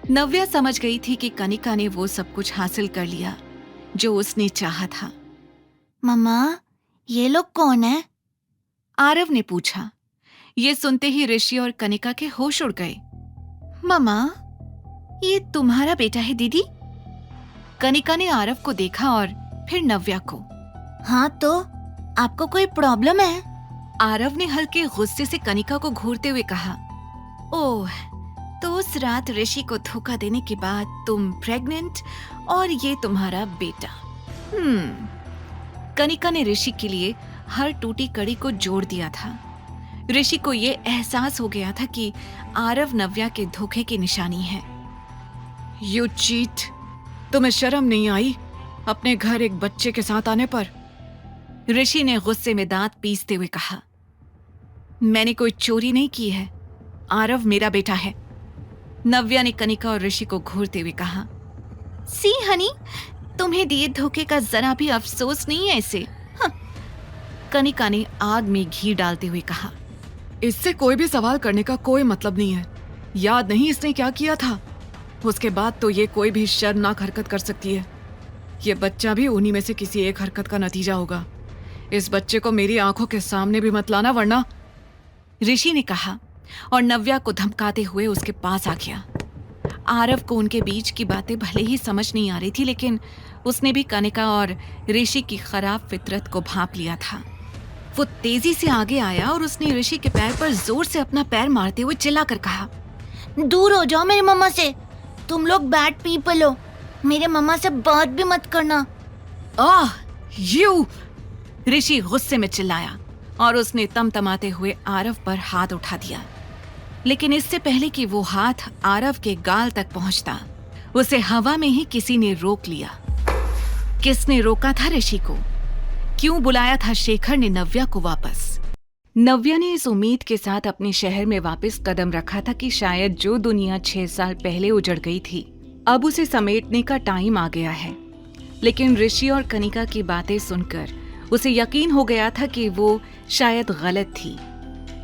नव्या समझ गई थी कि कनिका ने वो सब कुछ हासिल कर लिया जो उसने चाहा था। मम्मा, ये लोग कौन है? आरव ने पूछा। ये सुनते ही ऋषि और कनिका के होश उड़ गए। मम्मा, ये तुम्हारा बेटा है दीदी? कनिका ने आरव को देखा और फिर नव्या को। हाँ, तो आपको कोई प्रॉब्लम है? आरव ने हल्के गुस्से से कनिका को घूरते हुए कहा। ओह, तो उस रात ऋषि को धोखा देने के बाद तुम प्रेग्नेंट और ये तुम्हारा बेटा। कनिका ने ऋषि के लिए हर टूटी कड़ी को जोड़ दिया था। ऋषि को ये एहसास हो गया था कि आरव नव्या के धोखे की निशानी है। You cheat! तुम्हें शर्म नहीं आई अपने घर एक बच्चे के साथ आने पर? ऋषि ने गुस्से में दांत पीसते हुए कहा। मैंने कोई चोरी नहीं की है, आरव मेरा बेटा है। नव्या ने कनिका और ऋषि को घूरते हुए कहा। सी हनी, तुम्हें दिए धोखे का जरा भी अफसोस नहीं है इसे? कनिका ने आग में घी डालते हुए कहा। इससे कोई भी सवाल करने का कोई मतलब नहीं है। याद नहीं इसने क्या किया था? उसके बाद तो ये कोई भी शर्मनाक हरकत कर सकती है। ये बच्चा भी उन्हीं में से किसी एक हरकत का नतीजा होगा। इस बच्चे को मेरी आंखों के सामने भी मत लाना, वरना। ऋषि ने कहा और नव्या को धमकाते हुए उसके पास आ गया। आरव को उनके बीच की बातें भले ही समझ नहीं आ रही थी, लेकिन उसने भी कनिका और ऋषि की खराब फितरत को भांप लिया था। वो तेजी से आगे आया और उसने ऋषि के पैर पर जोर से अपना पैर मारते हुए चिल्लाकर कहा। दूर हो जाओ मेरी मम्मा से। तुम लोग बैड पीपल हो। मेरे मम्मा से बात भी मत करना। यू! ऋषि गुस्से में चिल्लाया और उसने तमतमाते हुए आरव पर हाथ उठा दिया। लेकिन इससे पहले कि वो हाथ आरव के गाल तक पहुंचता, उसे हवा में ही किसी ने रोक लिया। किसने रोका था ऋषि को? क्यों बुलाया था शेखर ने नव्या को वापस? नव्या ने इस उम्मीद के साथ अपने शहर में वापस कदम रखा था कि शायद जो दुनिया 6 साल पहले उजड़ गई थी, अब उसे समेटने का टाइम आ गया है। लेकिन ऋषि और कनिका की बातें सुनकर उसे यकीन हो गया था कि वो शायद गलत थी।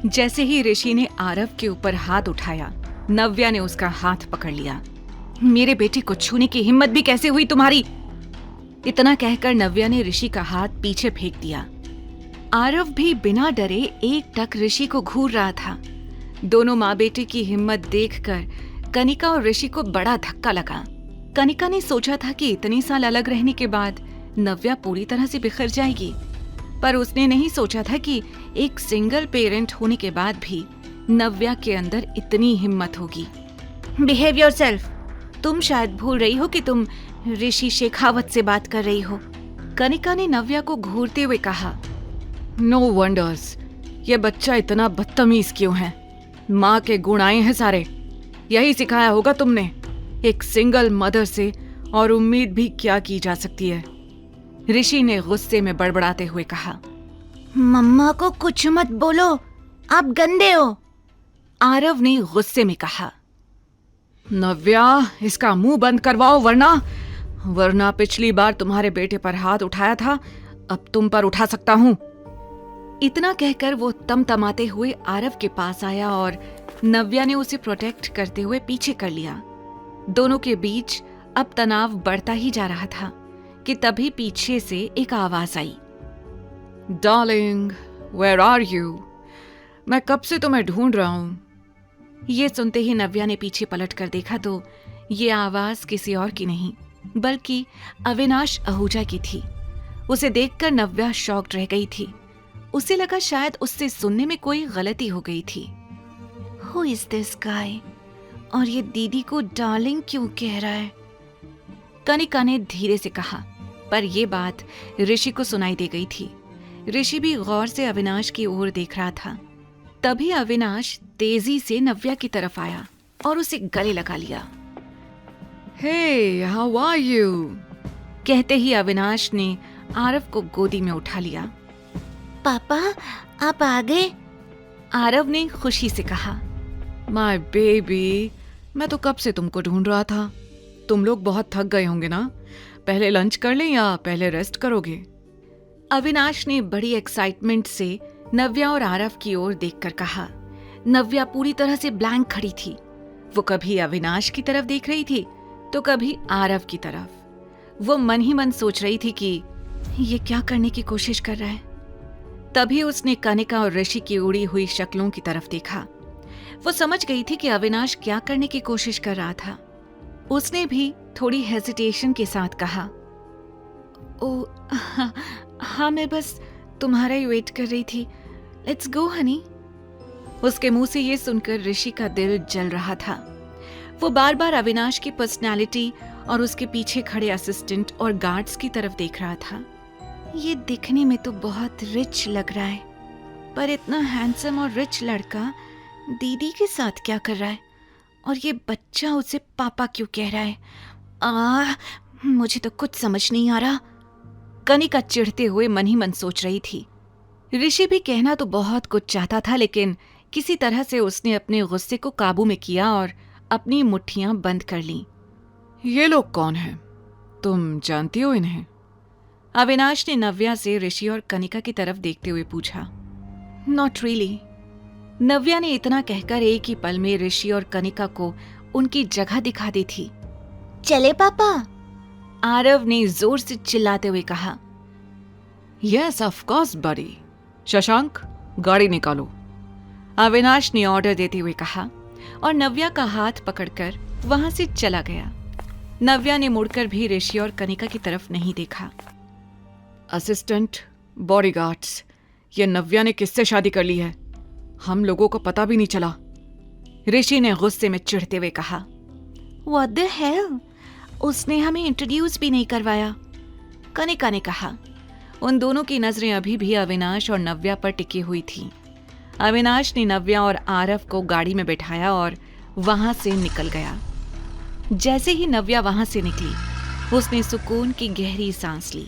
जैसे ही ऋषि ने आरव के ऊपर हाथ उठाया, नव्या ने उसका हाथ पकड़ लिया। मेरे बेटे को छूने की हिम्मत भी कैसे हुई तुम्हारी? इतना कहकर नव्या ने ऋषि का हाथ पीछे फेंक दिया। आरव भी बिना डरे एकटक ऋषि को घूर रहा था। दोनों माँ बेटे की हिम्मत देखकर कनिका और ऋषि को बड़ा धक्का लगा। कनिका ने सोचा था कि इतने साल अलग रहने के बाद नव्या पूरी तरह से बिखर जाएगी, पर उसने नहीं सोचा था कि एक सिंगल पेरेंट होने के बाद भी नव्या के अंदर इतनी हिम्मत होगी। Behave yourself. तुम शायद भूल रही हो कि तुम ऋषि शेखावत से बात कर रही हो। कनिका ने नव्या को घूरते हुए कहा। नो वंडर्स, ये बच्चा इतना बदतमीज क्यों है? माँ के गुण आए हैं सारे। यही सिखाया होगा तुमने। एक सिंगल मदर से और उम्मीद भी क्या की जा सकती है? ऋषि ने गुस्से में बड़बड़ाते हुए कहा। मम्मा को कुछ मत बोलो, आप गंदे हो। आरव ने गुस्से में कहा। नव्या, इसका मुंह बंद करवाओ, वरना पिछली बार तुम्हारे बेटे पर हाथ उठाया था, अब तुम पर उठा सकता हूँ। इतना कहकर वो तमतमाते हुए आरव के पास आया और नव्या ने उसे प्रोटेक्ट करते हुए पीछे कर लिया। दोनों के बीच अब तनाव बढ़ता ही जा रहा था कि तभी पीछे से एक आवाज आई। Darling, where are you? मैं कब से तुम्हें ढूंढ रहा हूँ। ये सुनते ही नव्या ने पीछे पलट कर देखा तो ये आवाज किसी और की नहीं बल्कि अविनाश आहूजा की थी। उसे देखकर नव्या शॉक्ड रह गई थी। उसे लगा शायद उससे सुनने में कोई गलती हो गई थी। Who is this guy? और ये दीदी को डार्लिंग क्यों कह रहा है? कनिका ने धीरे से कहा, पर ये बात ऋषि को सुनाई दे गई थी। ऋषि भी गौर से अविनाश की ओर देख रहा था। तभी अविनाश तेजी से नव्या की तरफ आया और उसे गले लगा लिया। Hey, how are you? कहते ही अविनाश ने आरव को गोदी में उठा लिया। पापा, आप आ गए? आरव ने खुशी से कहा। My baby, मैं तो कब से तुमको ढूंढ रहा था। तुम लोग बहुत थक गए होंगे ना? पहले लंच कर लें या पहले रेस्ट करोगे? अविनाश ने बड़ी एक्साइटमेंट से नव्या और आरव की ओर देखकर कहा। नव्या पूरी तरह से ब्लैंक खड़ी थी। वो कभी अविनाश की तरफ देख रही थी तो कभी आरव की तरफ। वो मन ही मन सोच रही थी कि ये क्या करने की कोशिश कर रहा है। तभी उसने कनिका और ऋषि की उड़ी हुई शक्लों की तरफ देखा। वो समझ गई थी कि अविनाश क्या करने की कोशिश कर रहा था। उसने भी थोड़ी हेजिटेशन के साथ कहा, ओ हाँ, मैं बस तुम्हारा ही वेट कर रही थी। Let's go Honey. उसके मुंह से ये सुनकर ऋषि का दिल जल रहा था। वो बार बार अविनाश की पर्सनालिटी और उसके पीछे खड़े असिस्टेंट और गार्ड्स की तरफ देख रहा था। ये दिखने में तो बहुत रिच लग रहा है, पर इतना हैंडसम और रिच लड़का दीदी के साथ क्या कर रहा है? और ये बच्चा उसे पापा क्यों कह रहा है? मुझे तो कुछ समझ नहीं आ रहा। कनिका चिढ़ते हुए मन ही मन सोच रही थी। ऋषि भी कहना तो बहुत कुछ चाहता था, लेकिन किसी तरह से उसने अपने गुस्से को काबू में किया और अपनी मुट्ठियां बंद कर लीं। ये लोग कौन हैं? तुम जानती हो इन्हें? अविनाश ने नव्या से ऋषि और कनिका की तरफ देखते हुए पूछा। Not really. नव्या ने इतना कहकर एक ही पल में ऋषि और कनिका को उनकी जगह दिखा दी थी। चले पापा? आरव ने जोर से चिल्लाते हुए कहा। यस ऑफ कोर्स बडी। शशांक, गाड़ी निकालो। अविनाश ने ऑर्डर देते हुए कहा और नव्या का हाथ पकड़कर वहां से चला गया। नव्या ने मुड़कर भी ऋषि और कनिका की तरफ नहीं देखा। असिस्टेंट, बॉडीगार्ड्स, ये नव्या ने किससे शादी कर ली है? हम लोगों को पता भी नहीं चला। ऋषि ने गुस्से में चिढ़ते हुए कहा। What the hell? उसने हमें इंट्रोड्यूस भी नहीं करवाया। कनिका ने कहा। उन दोनों की नजरें अभी भी अविनाश और नव्या पर टिकी हुई थी। अविनाश ने नव्या और आरव को गाड़ी में बैठाया और वहां से निकल गया। जैसे ही नव्या वहां से निकली, उसने सुकून की गहरी सांस ली।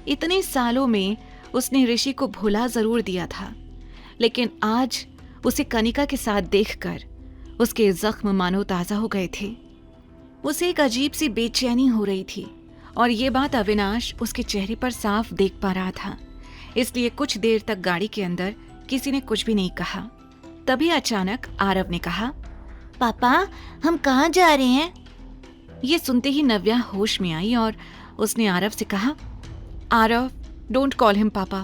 इतने सालों में उसने ऋषि को भुला जरूर दिया था, लेकिन आज उसे कनिका के साथ देखकर उसके जख्म मानो ताजा हो गए थे। उसे एक अजीब सी बेचैनी हो रही थी और ये बात अविनाश उसके चेहरे पर साफ देख पा रहा था। इसलिए कुछ देर तक गाड़ी के अंदर किसी ने कुछ भी नहीं कहा। तभी अचानक आरव ने कहा, पापा, हम कहाँ जा रहे हैं? ये सुनते ही नव्या होश में आई और उसने आरव से कहा, आरव, डोंट कॉल हिम पापा।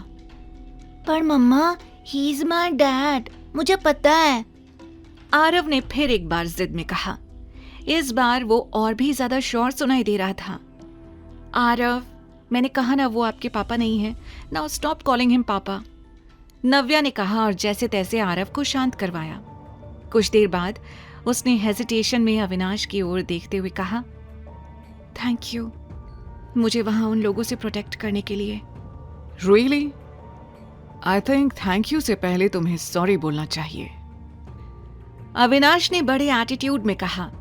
पर मम्मा, ही इज माय डैड, मुझे पता है। आरव ने फिर एक बार जिद में कहा। इस बार वो और भी ज्यादा श्योर सुनाई दे रहा था। आरव, मैंने कहा ना वो आपके पापा नहीं है। नाउ स्टॉप कॉलिंग हिम पापा। नव्या ने कहा और जैसे तैसे आरव को शांत करवाया। कुछ देर बाद उसने हेजिटेशन में अविनाश की ओर देखते हुए कहा, थैंक यू, मुझे वहां उन लोगों से प्रोटेक्ट करने के लिए। Really? I think thank you से पहले तुम्हें सॉरी बोलना चाहिए। अविनाश ने बड़े एटीट्यूड में कहा।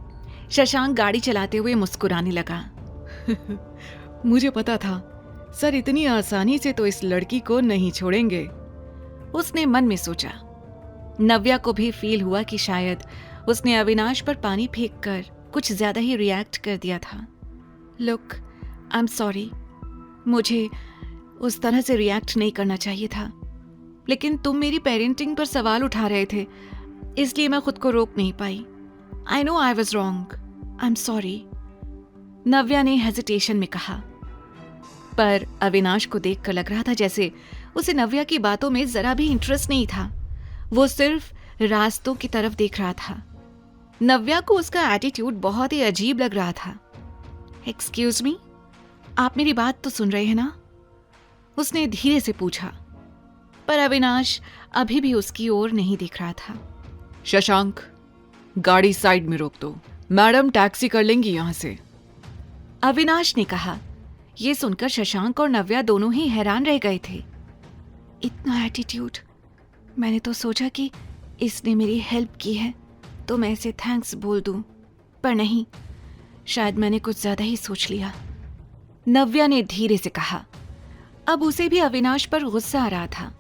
शशांक गाड़ी चलाते हुए मुस्कुराने लगा। मुझे पता था सर, इतनी आसानी से तो इस लड़की को नहीं छोड़ेंगे, उसने मन में सोचा। नव्या को भी फील हुआ कि शायद उसने अविनाश पर पानी फेंककर कुछ ज्यादा ही रिएक्ट कर दिया था। लुक, आई एम सॉरी, मुझे उस तरह से रिएक्ट नहीं करना चाहिए था, लेकिन तुम मेरी पेरेंटिंग पर सवाल उठा रहे थे, इसलिए मैं खुद को रोक नहीं पाई। I know I was wrong, I am sorry, Navya ने हेजिटेशन में कहा। पर अविनाश को देखकर लग रहा था जैसे उसे नव्या की बातों में जरा भी इंटरेस्ट नहीं था। वो सिर्फ रास्तों की तरफ देख रहा था। नव्या को उसका एटीट्यूड बहुत ही अजीब लग रहा था। एक्सक्यूज मी, आप मेरी बात तो सुन रहे हैं ना? उसने धीरे से पूछा, पर अविनाश अभी भी उसकी ओर नहीं देख रहा था। शशांक, गाड़ी साइड में रोक दो, मैडम टैक्सी कर लेंगी यहाँ से। अविनाश ने कहा। ये सुनकर शशांक और नव्या दोनों ही हैरान रह गए थे। इतना एटीट्यूड! मैंने तो सोचा कि इसने मेरी हेल्प की है तो मैं इसे थैंक्स बोल दूं, पर नहीं, शायद मैंने कुछ ज्यादा ही सोच लिया। नव्या ने धीरे से कहा। अब उसे भी अविनाश पर गुस्सा आ रहा था।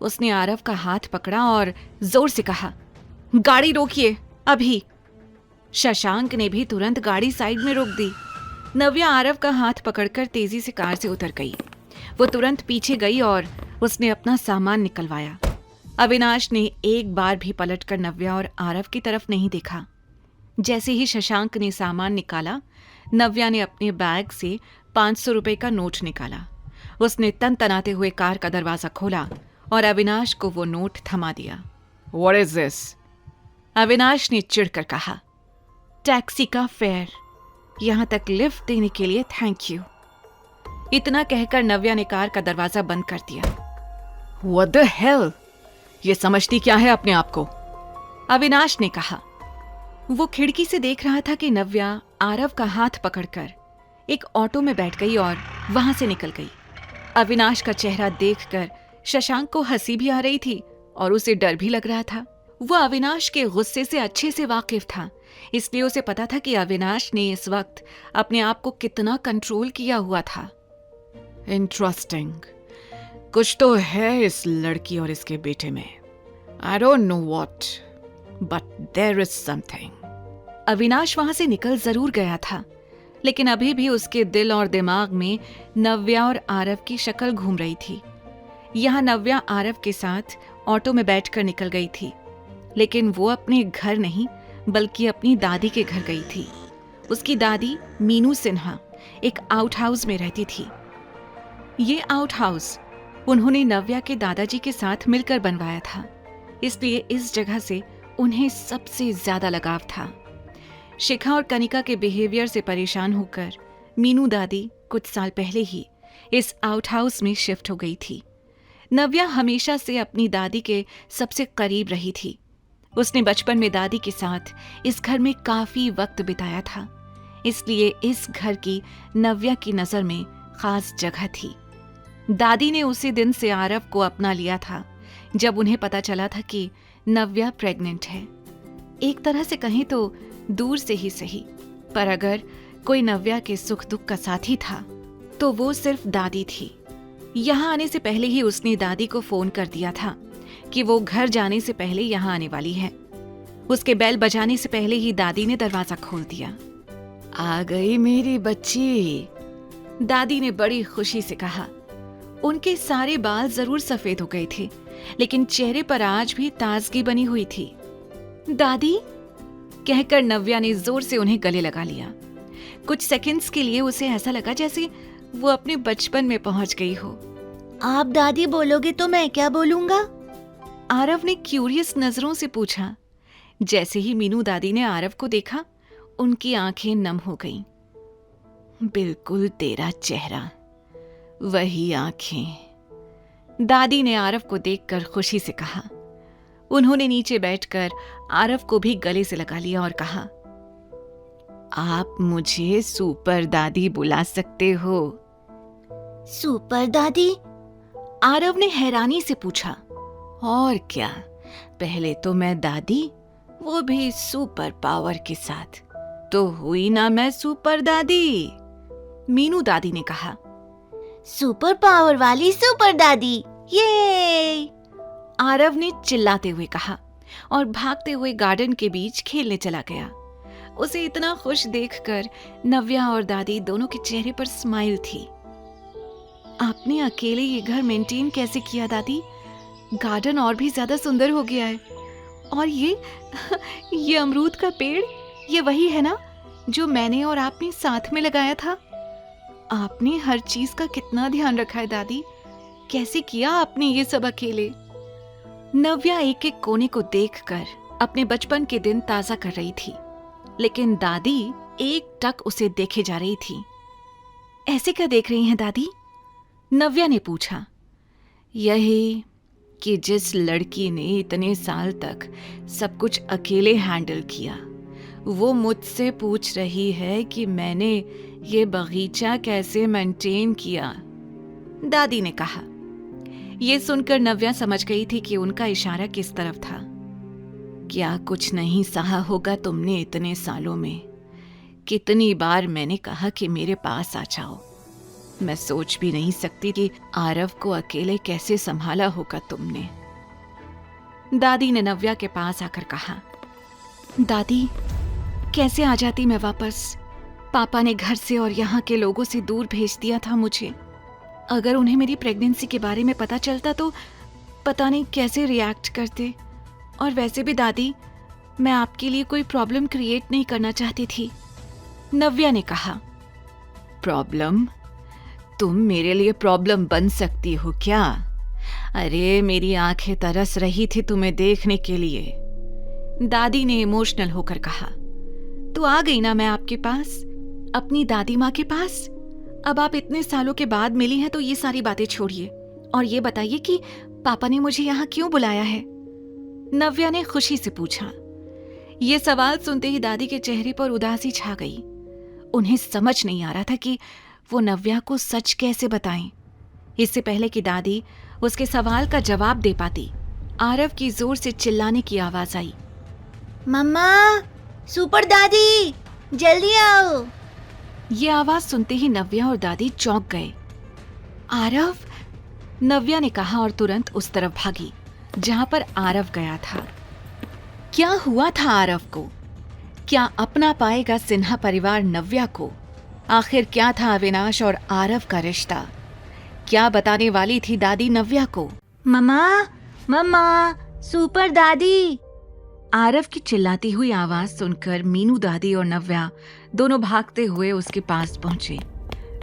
उसने आरव का हाथ पकड़ा और जोर से कहा, गाड़ी रोकिए अभी। शशांक ने भी तुरंत गाड़ी साइड में रोक दी। नव्या आरव का हाथ पकड़कर तेजी से कार से उतर गई। वो तुरंत पीछे गई और उसने अपना सामान निकलवाया। अविनाश ने एक बार भी पलटकर नव्या और आरव की तरफ नहीं देखा। जैसे ही शशांक ने सामान निकाला, नव्या ने अपने बैग से 500 रुपए का नोट निकाला। उसने तनतनाते हुए कार का दरवाजा खोला और अविनाश को वो नोट थमा दिया। What is this? अविनाश ने चिढ़कर कहा, टैक्सी का फेयर, यहां तक लिफ्ट देने के लिए थैंक यू। इतना कहकर नव्या ने कार का दरवाजा बंद कर दिया। What the hell? ये समझती क्या है अपने आप को? अविनाश ने कहा। वो खिड़की से देख रहा था कि नव्या आरव का हाथ पकड़कर एक ऑटो में बैठ गई और वहां से निकल गई। अविनाश का चेहरा देखकर शशांक को हंसी भी आ रही थी और उसे डर भी लग रहा था। वो अविनाश के गुस्से से अच्छे से वाकिफ था, इसलिए उसे पता था कि अविनाश ने इस वक्त अपने आप को कितना कंट्रोल किया हुआ था। इंटरेस्टिंग, कुछ तो है इस लड़की और इसके बेटे में। I don't know what, but there is something. Avinash वहां से निकल जरूर गया था, लेकिन अभी भी उसके दिल और दिमाग में नव्या और आरव की शक्ल घूम रही थी। यहाँ नव्या आरव के साथ ऑटो में बैठकर निकल गई थी, लेकिन वो अपने घर नहीं बल्कि अपनी दादी के घर गई थी। उसकी दादी मीनू सिन्हा एक आउट हाउस में रहती थी। ये आउट हाउस उन्होंने नव्या के दादाजी के साथ मिलकर बनवाया था, इसलिए इस जगह से उन्हें सबसे ज्यादा लगाव था। शिखा और कनिका के बिहेवियर से परेशान होकर मीनू दादी कुछ साल पहले ही इस आउट हाउस में शिफ्ट हो गई थी। नव्या हमेशा से अपनी दादी के सबसे करीब रही थी। उसने बचपन में दादी के साथ इस घर में काफी वक्त बिताया था, इसलिए इस घर की नव्या की नजर में खास जगह थी। दादी ने उसी दिन से आरव को अपना लिया था जब उन्हें पता चला था कि नव्या प्रेग्नेंट है। एक तरह से कहें तो दूर से ही सही, पर अगर कोई नव्या के सुख दुख का साथी था तो वो सिर्फ दादी थी। यहाँ आने से पहले ही उसने दादी को फोन कर दिया था कि वो घर जाने से पहले यहाँ आने वाली है। उसके बेल बजाने से पहले ही दादी ने दरवाजा खोल दिया। आ गई मेरी बच्ची, दादी ने बड़ी खुशी से कहा। उनके सारे बाल जरूर सफेद हो गए थे, लेकिन चेहरे पर आज भी ताजगी बनी हुई थी। दादी कहकर नव्या ने जोर से उन्हें गले लगा लिया। कुछ सेकंड्स के लिए उसे ऐसा लगा जैसे वो अपने बचपन में पहुंच गई हो। आप दादी बोलोगे तो मैं क्या बोलूंगा? आरव ने क्यूरियस नजरों से पूछा। जैसे ही मीनू दादी ने आरव को देखा, उनकी आंखें नम हो गईं। बिल्कुल तेरा चेहरा, वही आंखें, दादी ने आरव को देखकर खुशी से कहा। उन्होंने नीचे बैठकर आरव को भी गले से लगा लिया और कहा, आप मुझे सुपर दादी बुला सकते हो। सुपर दादी? आरव ने हैरानी से पूछा। और क्या, पहले तो मैं दादी, वो भी सुपर पावर के साथ, तो हुई ना मैं सुपर दादी। मीनू दादी ने कहा। सुपर पावर वाली सुपर दादी, ये! आरव ने चिल्लाते हुए कहा और भागते हुए गार्डन के बीच खेलने चला गया। उसे इतना खुश देखकर नव्या और दादी दोनों के चेहरे पर स्माइल थी। आपने अकेले ये घर मेंटेन कैसे किया दादी? गार्डन और भी ज्यादा सुंदर हो गया है। और ये अमरूद का पेड़, ये वही है ना जो मैंने और आपने साथ में लगाया था? आपने हर चीज का कितना ध्यान रखा है दादी। कैसे किया आपने ये सब अकेले? नव्या एक एक कोने को देखकर अपने बचपन के दिन ताजा कर रही थी, लेकिन दादी एक टक उसे देखे जा रही थी। ऐसे क्या देख रही हैं दादी? नव्या ने पूछा। यही कि जिस लड़की ने इतने साल तक सब कुछ अकेले हैंडल किया, वो मुझसे पूछ रही है कि मैंने ये बगीचा कैसे मेंटेन किया। दादी ने कहा। ये सुनकर नव्या समझ गई थी कि उनका इशारा किस तरफ था। क्या कुछ नहीं सहा होगा तुमने इतने सालों में? कितनी बार मैंने कहा कि मेरे पास आ जाओ। मैं सोच भी नहीं सकती कि आरव को अकेले कैसे संभाला होगा तुमने। दादी ने नव्या के पास आकर कहा, दादी कैसे आ जाती मैं वापस? पापा ने घर से और यहाँ के लोगों से दूर भेज दिया था मुझे। अगर उन्हें मेरी प्रेगनेंसी के बारे में पता चलता तो पता नहीं कैसे रिएक्ट करते। और वैसे भी दादी, मैं आपके लिए कोई प्रॉब्लम क्रिएट नहीं करना चाहती थी। नव्या ने कहा। प्रॉब्लम? तुम मेरे लिए प्रॉब्लम बन सकती हो क्या? अरे मेरी आंखें तरस रही थी तुम्हें देखने के लिए। दादी ने इमोशनल होकर कहा। तो आ गई ना मैं आपके पास, अपनी दादी माँ के पास। अब आप इतने सालों के बाद मिली हैं तो ये सारी बातें छोड़िए और ये बताइए कि पापा ने मुझे यहाँ क्यों बुलाया है? नव्या ने खुशी से पूछा। ये सवाल सुनते ही दादी के चेहरे पर उदासी छा गई। उन्हें समझ नहीं आ रहा था कि वो नव्या को सच कैसे बताएं। इससे पहले कि दादी उसके सवाल का जवाब दे पाती, आरव की जोर से चिल्लाने की आवाज आई। मम्मा, सुपर दादी, जल्दी आओ। ये आवाज सुनते ही नव्या और दादी चौंक गए। आरव? नव्या ने कहा और तुरंत उस तरफ भागी जहां पर आरव गया था। क्या हुआ था आरव को? क्या अपना पाएगा सिन्हा परिवार नव्या को? आखिर क्या था अविनाश और आरव का रिश्ता? क्या बताने वाली थी दादी नव्या को? मम्मा, मम्मा, सुपर दादी। आरव की चिल्लाती हुई आवाज सुनकर मीनू दादी और नव्या दोनों भागते हुए उसके पास पहुंचे।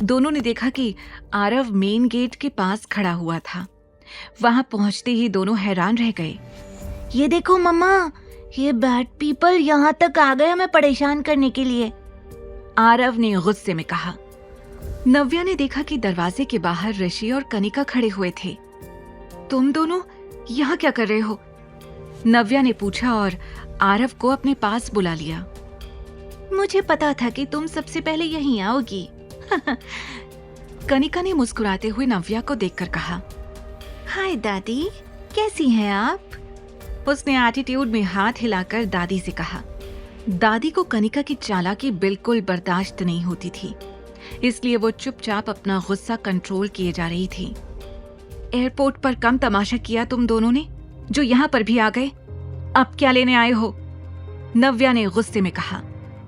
दोनों ने देखा कि आरव मेन गेट के पास खड़ा हुआ था। वहां पहुंचते ही दोनों हैरान रह गए। ये देखो मम्मा, ये बैड पीपल यहाँ तक आ गए हमें परेशान करने के लिए। आरव ने गुस्से में कहा। नव्या ने देखा कि दरवाजे के बाहर ऋषि और कनिका खड़े हुए थे। तुम दोनों यहाँ क्या कर रहे हो? नव्या ने पूछा और आरव को अपने पास बुला लिया। मुझे पता था कि तुम सबसे पहले यहीं आओगी। कनिका ने मुस्कुराते हुए नव्या को देखकर कहा। हाय दादी, कैसी हैं आप? उसने एटीट्यूड में हाथ हिलाकर दादी से कहा। दादी को कनिका की चालाकी बिल्कुल बर्दाश्त नहीं होती थी, इसलिए वो चुपचाप अपना गुस्सा कंट्रोल किए जा रही थी। एयरपोर्ट पर कम तमाशा किया तुम दोनों ने, जो यहाँ पर भी आ गए। अब क्या लेने आए हो? नव्या ने गुस्से में कहा।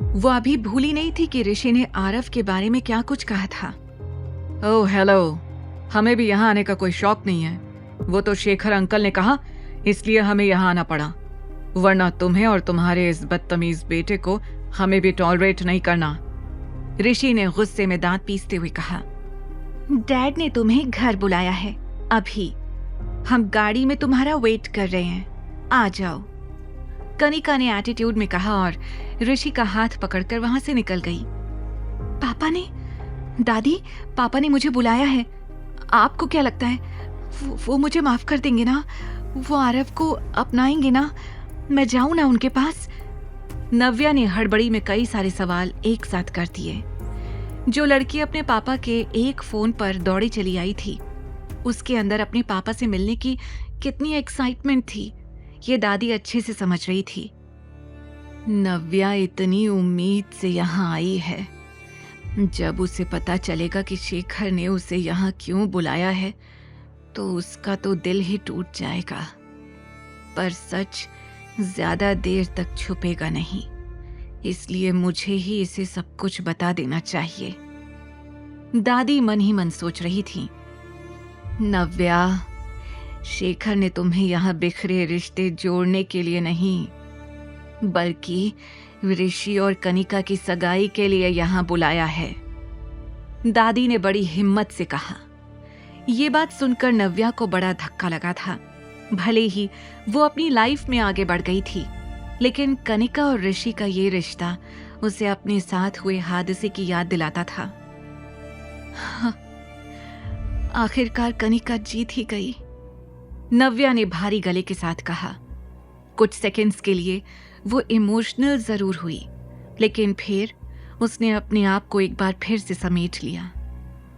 वो अभी भूली नहीं थी कि ऋषि ने आरव के बारे में क्या कुछ कहा था। ओह हेलो, हमें भी यहाँ आने का कोई शौक नहीं है। वो तो शेखर अंकल ने कहा, इसलिए हमें यहाँ आना पड़ा, वरना तुम्हें और तुम्हारे इस बदतमीज बेटे को हमें भी टॉलरेट नहीं करना। ऋषि ने गुस्से में दांत पीसते हुए कहा। डैड ने तुम्हें घर बुलाया है, अभी हम गाड़ी में तुम्हारा वेट कर रहे हैं, आ जाओ। कनिका ने एटीट्यूड में कहा और ऋषि का हाथ पकड़कर वहां से निकल गई। पापा ने, दादी, पापा ने मुझे बुलाया है। आपको क्या लगता है वो मुझे माफ कर देंगे ना? वो आरव को अपनाएंगे ना? मैं जाऊं ना उनके पास? नव्या ने हड़बड़ी में कई सारे सवाल एक साथ कर दिए। जो लड़की अपने पापा के एक फोन पर दौड़ी चली आई थी, उसके अंदर अपने पापा से मिलने की कितनी एक्साइटमेंट थी, ये दादी अच्छे से समझ रही थी। नव्या इतनी उम्मीद से यहाँ आई है। जब उसे पता चलेगा कि शेखर ने उसे यहाँ क्यों बुलाया है, तो उसका तो दिल ही टूट जाएगा। पर सच ज्यादा देर तक छुपेगा नहीं, इसलिए मुझे ही इसे सब कुछ बता देना चाहिए। दादी मन ही मन सोच रही थी। नव्या, शेखर ने तुम्हें यहाँ बिखरे रिश्ते जोड़ने के लिए नहीं, बल्कि ऋषि और कनिका की सगाई के लिए यहाँ बुलाया है। दादी ने बड़ी हिम्मत से कहा। ये बात सुनकर नव्या को बड़ा धक्का लगा था। भले ही वो अपनी लाइफ में आगे बढ़ गई थी, लेकिन कनिका और ऋषि का ये रिश्ता उसे अपने साथ हुए हादसे की याद दिलाता था। हाँ, आखिरकार कनिका जीत ही गई। नव्या ने भारी गले के साथ कहा। कुछ सेकंड्स के लिए वो इमोशनल जरूर हुई, लेकिन फिर उसने अपने आप को एक बार फिर से समेट लिया।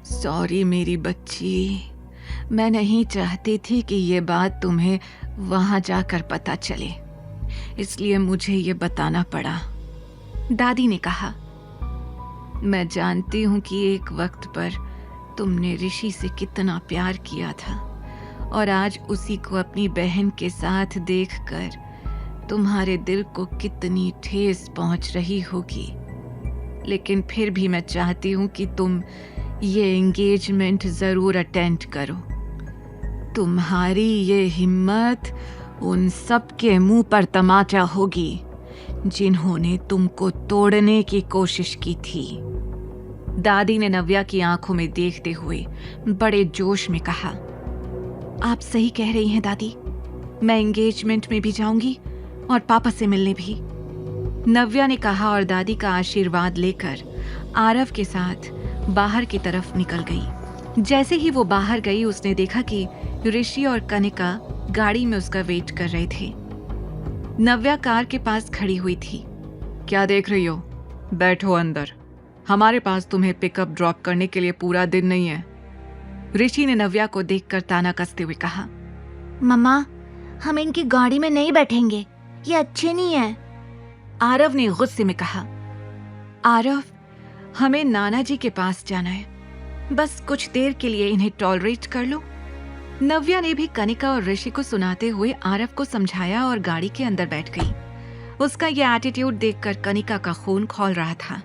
सॉरी मेरी बच्ची, मैं नहीं चाहती थी कि ये बात तुम्हें वहां जाकर पता चले, इसलिए मुझे ये बताना पड़ा, दादी ने कहा। मैं जानती हूं कि एक वक्त पर तुमने ऋषि से कितना प्यार किया था और आज उसी को अपनी बहन के साथ देखकर तुम्हारे दिल को कितनी ठेस पहुंच रही होगी, लेकिन फिर भी मैं चाहती हूं कि तुम ये एंगेजमेंट जरूर अटेंड करो। तुम्हारी ये हिम्मत उन सब के मुंह पर तमाचा होगी जिन्होंने तुमको तोड़ने की कोशिश की थी, दादी ने नव्या की आंखों में देखते हुए बड़े जोश में कहा। आप सही कह रही हैं दादी, मैं एंगेजमेंट में भी जाऊंगी और पापा से मिलने भी, नव्या ने कहा और दादी का आशीर्वाद लेकर आरव के साथ बाहर की तरफ निकल गई। जैसे ही वो बाहर गई उसने देखा कि ऋषि और कनिका गाड़ी में उसका वेट कर रहे थे। नव्या कार के पास खड़ी हुई थी। क्या देख रही हो? बैठो अंदर, हमारे पास तुम्हें पिकअप ड्रॉप करने के लिए पूरा दिन नहीं है, ऋषि ने नव्या को देखकर ताना कसते हुए कहा। मम्मा, हम इनकी गाड़ी में नहीं बैठेंगे, ये अच्छे नहीं है, आरव ने गुस्से में कहा। आरव, हमें नाना जी के पास जाना है, बस कुछ देर के लिए इन्हें टॉलरेट कर लो। नव्या ने भी कनिका और ऋषि को सुनाते हुए आरव को समझाया और गाड़ी के अंदर बैठ गई। उसका यह एटीट्यूड देखकर कनिका का खून खौल रहा था,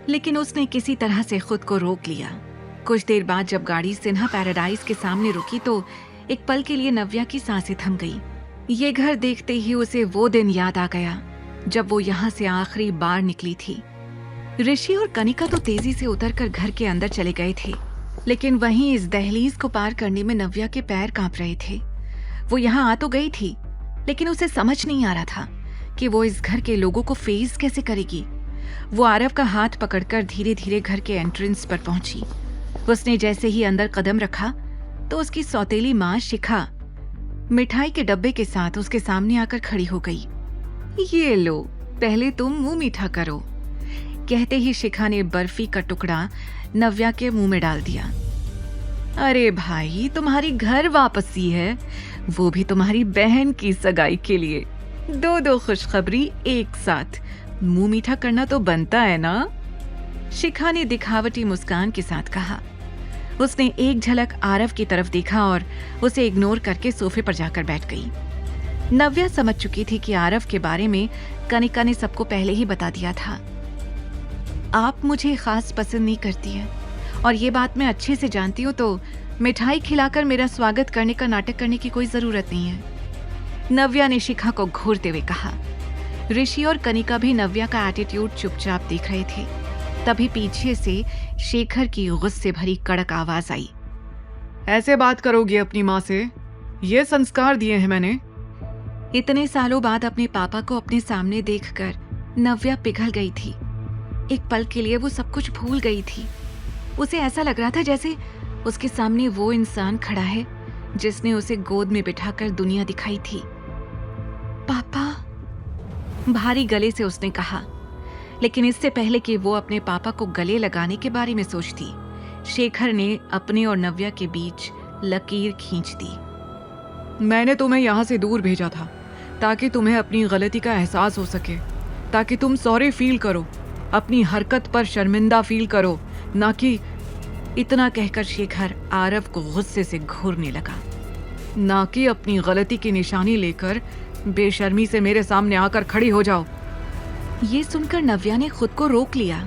लेकिन उसने किसी तरह से खुद को रोक लिया। कुछ देर बाद जब गाड़ी सिन्हा पैराडाइज के सामने रुकी तो एक पल के लिए नव्या की सांसें थम गई। ये घर देखते ही उसे वो दिन याद आ गया जब वो यहाँ से आखिरी बार निकली थी। ऋषि और कनिका तो तेजी से उतरकर घर के अंदर चले गए थे, लेकिन वहीं इस दहलीज को पार करने में नव्या के पैर कांप रहे थे। वो यहाँ आ तो गई थी, लेकिन उसे समझ नहीं आ रहा था कि वो इस घर के लोगों को फेस कैसे करेगी। वो आरव का हाथ पकड़कर धीरे धीरे घर के एंट्रेंस पर पहुंची। उसने जैसे ही अंदर कदम रखा तो उसकी सौतेली माँ शिखा मिठाई के डब्बे के साथ उसके सामने आकर खड़ी हो गई। ये लो, पहले तुम मुंह मीठा करो, कहते ही शिखा ने बर्फी का टुकड़ा नव्या के मुंह में डाल दिया। अरे भाई, तुम्हारी घर वापसी है, वो भी तुम्हारी बहन की सगाई के लिए। दो खुशखबरी एक साथ, मुंह मीठा करना तो बनता है ना, शिखा ने दिखावटी मुस्कान के साथ कहा। उसने एक झलक आरव की तरफ देखा और उसे इग्नोर करके सोफे पर जाकर बैठ गई। नव्या समझ चुकी थी कि आरव के बारे में कनिका ने सबको पहले ही बता दिया था। आप मुझे खास पसंद नहीं करती है और ये बात मैं अच्छे से जानती हूँ, तो मिठाई खिलाकर मेरा स्वागत करने का नाटक करने की कोई जरूरत नहीं है, नव्या ने शिखा को घूरते हुए कहा। ऋषि और कनिका भी नव्या का एटीट्यूड चुपचाप देख रहे थे। तभी पीछे से शेखर की गुस्से भरी कड़क आवाज आई। ऐसे बात करोगी अपनी माँ से? ये संस्कार दिए हैं मैंने। इतने सालों बाद अपने पापा को अपने सामने देखकर नव्या पिघल गई थी। एक पल के लिए वो सब कुछ भूल गई थी। उसे ऐसा लग रहा था जैसे उसके सामने वो इंसान खड़ा है जिसने उसे गोद में बिठाकर दुनिया दिखाई थी। पापा, भारी गले से उसने कहा, लेकिन इससे पहले कि वो अपने पापा को गले लगाने के बारे में सोचती, शेखर ने अपने और नव्या के बीच लकीर खींच दी। मैंने तुम्हें यहाँ से दूर भेजा था ताकि तुम्हें अपनी गलती का एहसास हो सके, ताकि तुम सॉरी फील करो, अपनी हरकत पर शर्मिंदा फील करो, ना कि। इतना कहकर शेखर आरव को गुस्से से घूरने लगा। ना कि अपनी गलती की निशानी लेकर बेशर्मी से मेरे सामने आकर खड़ी हो जाओ। ये सुनकर नव्या ने खुद को रोक लिया।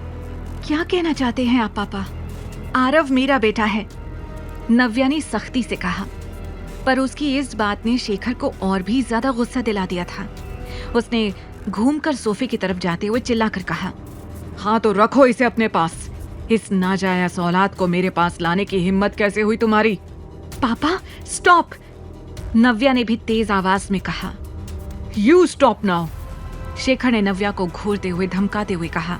क्या कहना चाहते हैं आप पापा? आरव मेरा बेटा है, नव्या ने सख्ती से कहा। पर उसकी इस बात ने शेखर को और भी ज्यादा गुस्सा दिला दिया था। उसने घूमकर सोफे की तरफ जाते हुए चिल्लाकर कहा, हाँ तो रखो इसे अपने पास। इस नाजायज औलाद को मेरे पास लाने की हिम्मत कैसे हुई तुम्हारी? पापा स्टॉप, नव्या ने भी तेज आवाज में कहा। यू स्टॉप नाउ, शेखर ने नव्या को घूरते हुए धमकाते हुए कहा।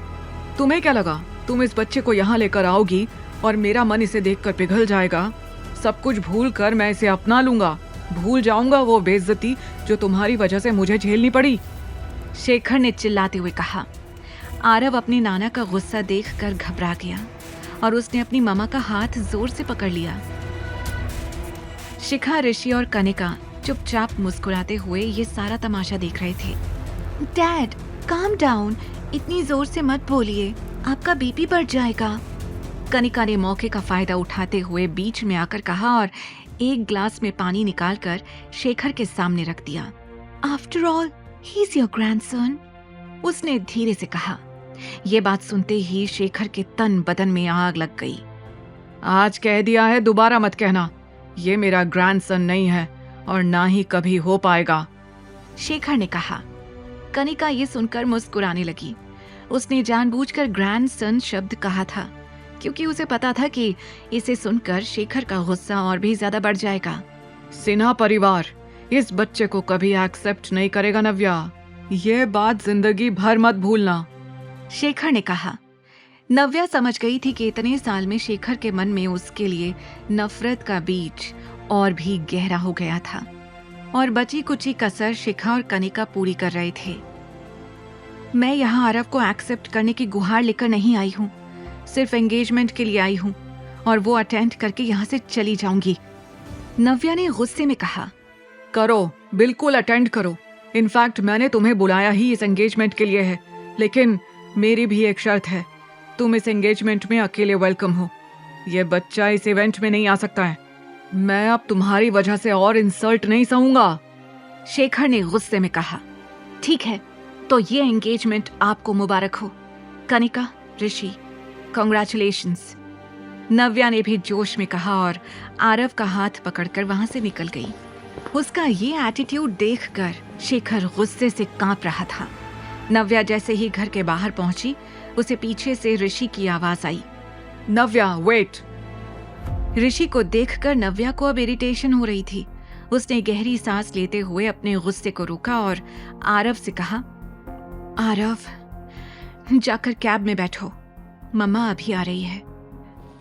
तुम्हें क्या लगा तुम इस बच्चे को यहाँ लेकर आओगी और मेरा मन इसे देखकर पिघल जाएगा? सब कुछ भूल कर मैं इसे अपना लूंगा। भूल जाऊंगा वो बेइज्जती जो तुम्हारी वजह से मुझे झेलनी पड़ी। शेखर ने चिल्लाते हुए कहा। आरव अपने नाना का गुस्सा देखकर घबरा गया और उसने अपनी मम्मा का हाथ जोर से पकड़ लिया। शिखा, ऋषि और कनिका चुपचाप मुस्कुराते हुए ये सारा तमाशा देख रहे थे। डैड, काम डाउन, इतनी जोर से मत बोलिए, आपका बीपी बढ़ जाएगा। कनिका ने मौके का फायदा उठाते हुए बीच में आकर कहा और एक ग्लास में पानी निकालकर शेखर के सामने रख दिया। After all he is your grandson, उसने धीरे से कहा। ये बात सुनते ही शेखर के तन बदन में आग लग गई। आज कह दिया है, दोबारा मत कहना। ये मेरा ग्रैंडसन नहीं है और ना ही कभी हो पाएगा, शेखर ने कहा। कनिका ये सुनकर मुस्कुराने लगी। उसने जानबूझकर ग्रैंडसन शब्द कहा था क्योंकि उसे पता था कि इसे सुनकर शेखर का गुस्सा और भी ज्यादा बढ़ जाएगा। सिन्हा परिवार इस बच्चे को कभी एक्सेप्ट नहीं करेगा नव्या, ये बात जिंदगी भर मत भूलना, शेखर ने कहा। नव्या समझ गई थी कि इतने साल में शेखर के मन में उसके लिए नफरत का बीज और भी गहरा हो गया था और बची कुची कसर शिखा और कनिका पूरी कर रहे थे। मैं यहाँ आरव को एक्सेप्ट करने की गुहार लेकर नहीं आई हूँ, सिर्फ एंगेजमेंट के लिए आई हूँ और वो अटेंड करके यहाँ से चली जाऊंगी, नव्या ने गुस्से में कहा। करो, बिल्कुल अटेंड करो। इनफैक्ट मैंने तुम्हें बुलाया ही इस एंगेजमेंट के लिए है, लेकिन मेरी भी एक शर्त है, तुम इस एंगेजमेंट में अकेले वेलकम हो। ये बच्चा इस इवेंट में नहीं आ सकता है। मैं अब तुम्हारी वजह से और इंसल्ट नहीं सहूंगा, शेखर ने गुस्से में कहा। ठीक है, तो ये एंगेजमेंट आपको मुबारक हो, कनिका, ऋषि, कॉन्ग्रेचुलेशंस, नव्या ने भी जोश में कहा और आरव का हाथ पकड़कर वहां से निकल गई। उसका ये एटीट्यूड देखकर शेखर गुस्से से कांप रहा था। नव्या जैसे ही घर के बाहर पहुंची, उसे पीछे से ऋषि की आवाज आई। नव्या, वेट। ऋषि को देखकर नव्या को अब इरिटेशन हो रही थी। उसने गहरी सांस लेते हुए अपने गुस्से को रोका और आरव से कहा, आरव, जाकर कैब में बैठो, मम्मा अभी आ रही है।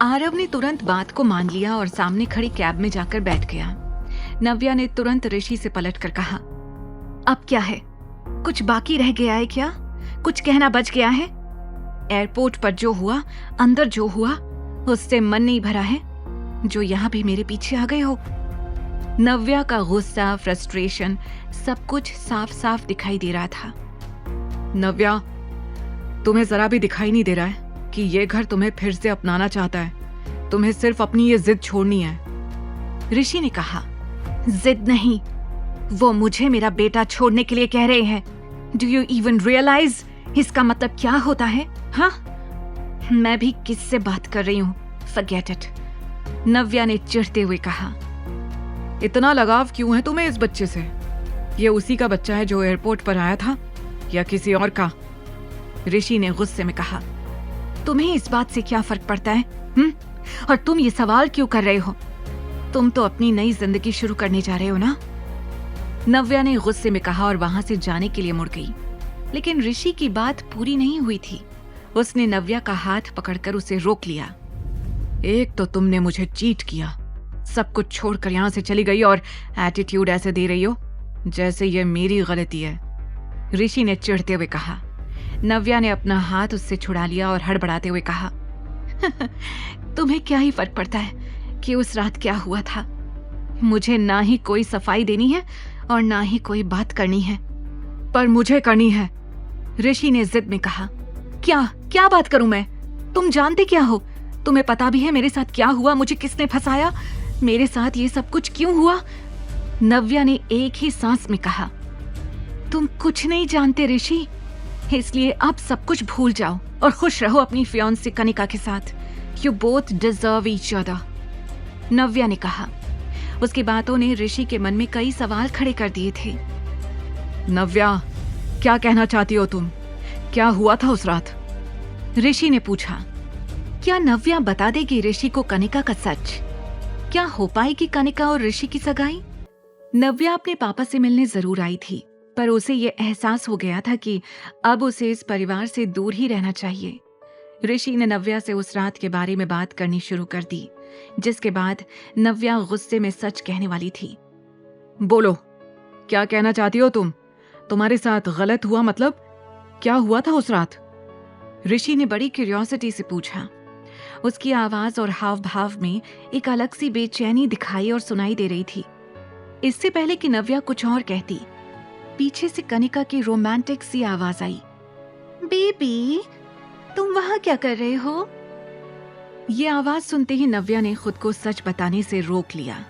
आरव ने तुरंत बात को मान लिया और सामने खड़ी कैब में जाकर बैठ गया। नव्या ने तुरंत ऋषि से पलटकर कहा, अब क्या है, कुछ बाकी रह गया है क्या? कुछ कहना बच गया है? एयरपोर्ट पर जो हुआ, अंदर जो हुआ, उससे मन नहीं भरा है जो यहाँ भी मेरे पीछे आ गए हो? नव्या का गुस्सा, फ्रस्ट्रेशन, सब कुछ साफ साफ दिखाई दे रहा था। नव्या, तुम्हें जरा भी दिखाई नहीं दे रहा है कि ये घर तुम्हें फिर से अपनाना चाहता है? तुम्हें सिर्फ अपनी ये जिद छोड़नी है, ऋषि ने कहा। जिद नहीं, वो मुझे मेरा बेटा छोड़ने के लिए कह रहे हैं। डू यू इवन रियलाइज इसका मतलब क्या होता है? हाँ, मैं भी किससे बात कर रही हूँ, फॉरगेट इट, नव्या ने चिढ़ते हुए कहा। इतना लगाव क्यों है तुम्हें इस बच्चे से? ये उसी का बच्चा है जो एयरपोर्ट पर आया था या किसी और का? ऋषि ने गुस्से में कहा। तुम्हें इस बात से क्या फर्क पड़ता है? और तुम ये सवाल क्यों कर रहे हो? तुम तो अपनी नई जिंदगी शुरू करने जा रहे हो ना? नव्या ने गुस्से में कहा और वहां से जाने के लिए मुड़ गई। लेकिन ऋषि की बात पूरी नहीं हुई थी। उसने नव्या का हाथ पकड़कर उसे रोक लिया। एक तो तुमने मुझे चीट किया, सब कुछ छोड़कर यहाँ से चली गई और एटीट्यूड ऐसे दे रही हो जैसे ये मेरी गलती है, ऋषि ने चिढ़ते हुए कहा। नव्या ने अपना हाथ उससे छुड़ा लिया और हड़बड़ाते हुए कहा, तुम्हें क्या ही फर्क पड़ता है कि उस रात क्या हुआ था? मुझे ना ही कोई सफाई देनी है और ना ही कोई बात करनी है। पर मुझे करनी है, ऋषि ने जिद में कहा। क्या क्या बात करूं मैं? तुम जानते क्या हो? तुम्हें पता भी है मेरे साथ क्या हुआ, मुझे किसने फंसाया, मेरे साथ ये सब कुछ क्यों हुआ? नव्या ने एक ही सांस में कहा। तुम कुछ नहीं जानते ऋषि, इसलिए अब सब कुछ भूल जाओ और खुश रहो अपनी फियांसी कनिका के साथ। You both deserve each other, Navya ने कहा। उसकी बातों ने ऋषि के मन में कई सवाल खड़े कर दिए थे। नव्या, क्या कहना चाहती हो तुम? क्या हुआ था उस रात? ऋषि ने पूछा। क्या नव्या बता देगी ऋषि को कनिका का सच? क्या हो पाएगी कनिका और ऋषि की सगाई? नव्या अपने पापा से मिलने जरूर आई थी, पर उसे ये एहसास हो गया था कि अब उसे इस परिवार से दूर ही रहना चाहिए। ऋषि ने नव्या से उस रात के बारे में बात करनी शुरू कर दी, जिसके बाद नव्या गुस्से में सच कहने वाली थी। बोलो, क्या कहना चाहती हो तुम? तुम्हारे साथ गलत हुआ मतलब? क्या हुआ था उस रात? ऋषि ने बड़ी क्यूरियोसिटी से पूछा। उसकी आवाज और हाव भाव में एक अलग सी बेचैनी दिखाई और सुनाई दे रही थी। इससे पहले कि नव्या कुछ और कहती, पीछे से कनिका की रोमांटिक सी आवाज आई, बेबी तुम वहां क्या कर रहे हो? ये आवाज सुनते ही नव्या ने खुद को सच बताने से रोक लिया।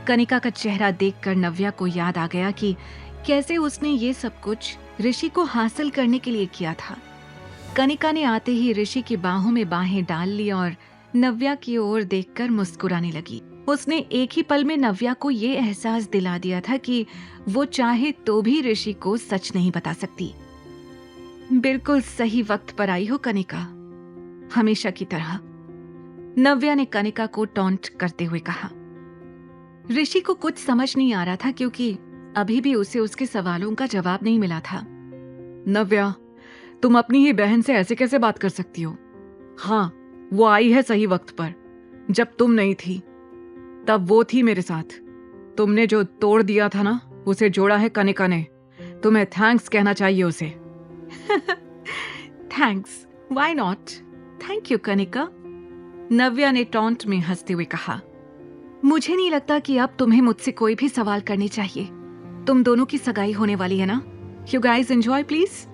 कनिका का चेहरा देखकर नव्या को याद आ गया कि कैसे उसने ये सब कुछ ऋषि को हासिल करने के लिए किया था। कनिका ने आते ही ऋषि की बाहों में बाहें डाल ली और नव्या की ओर देखकर मुस्कुराने लगी। उसने एक ही पल में नव्या को ये एहसास दिला दिया था कि वो चाहे तो भी ऋषि को सच नहीं बता सकती। बिल्कुल सही वक्त पर आई हो कनिका, हमेशा की तरह, नव्या ने कनिका को टॉन्ट करते हुए कहा। ऋषि को कुछ समझ नहीं आ रहा था क्योंकि अभी भी उसे उसके सवालों का जवाब नहीं मिला था। नव्या, तुम अपनी ही बहन से ऐसे कैसे बात कर सकती हो? हाँ, वो आई है सही वक्त पर। जब तुम नहीं थी तब वो थी मेरे साथ। तुमने जो तोड़ दिया था ना, उसे जोड़ा है कनिका ने। तुम्हें थैंक्स कहना चाहिए उसे। Thanks, why not? Thank you Kanika, Navya ने टॉन्ट में हंसते हुए कहा। मुझे नहीं लगता कि अब तुम्हें मुझसे कोई भी सवाल करने चाहिए। तुम दोनों की सगाई होने वाली है ना? You guys enjoy please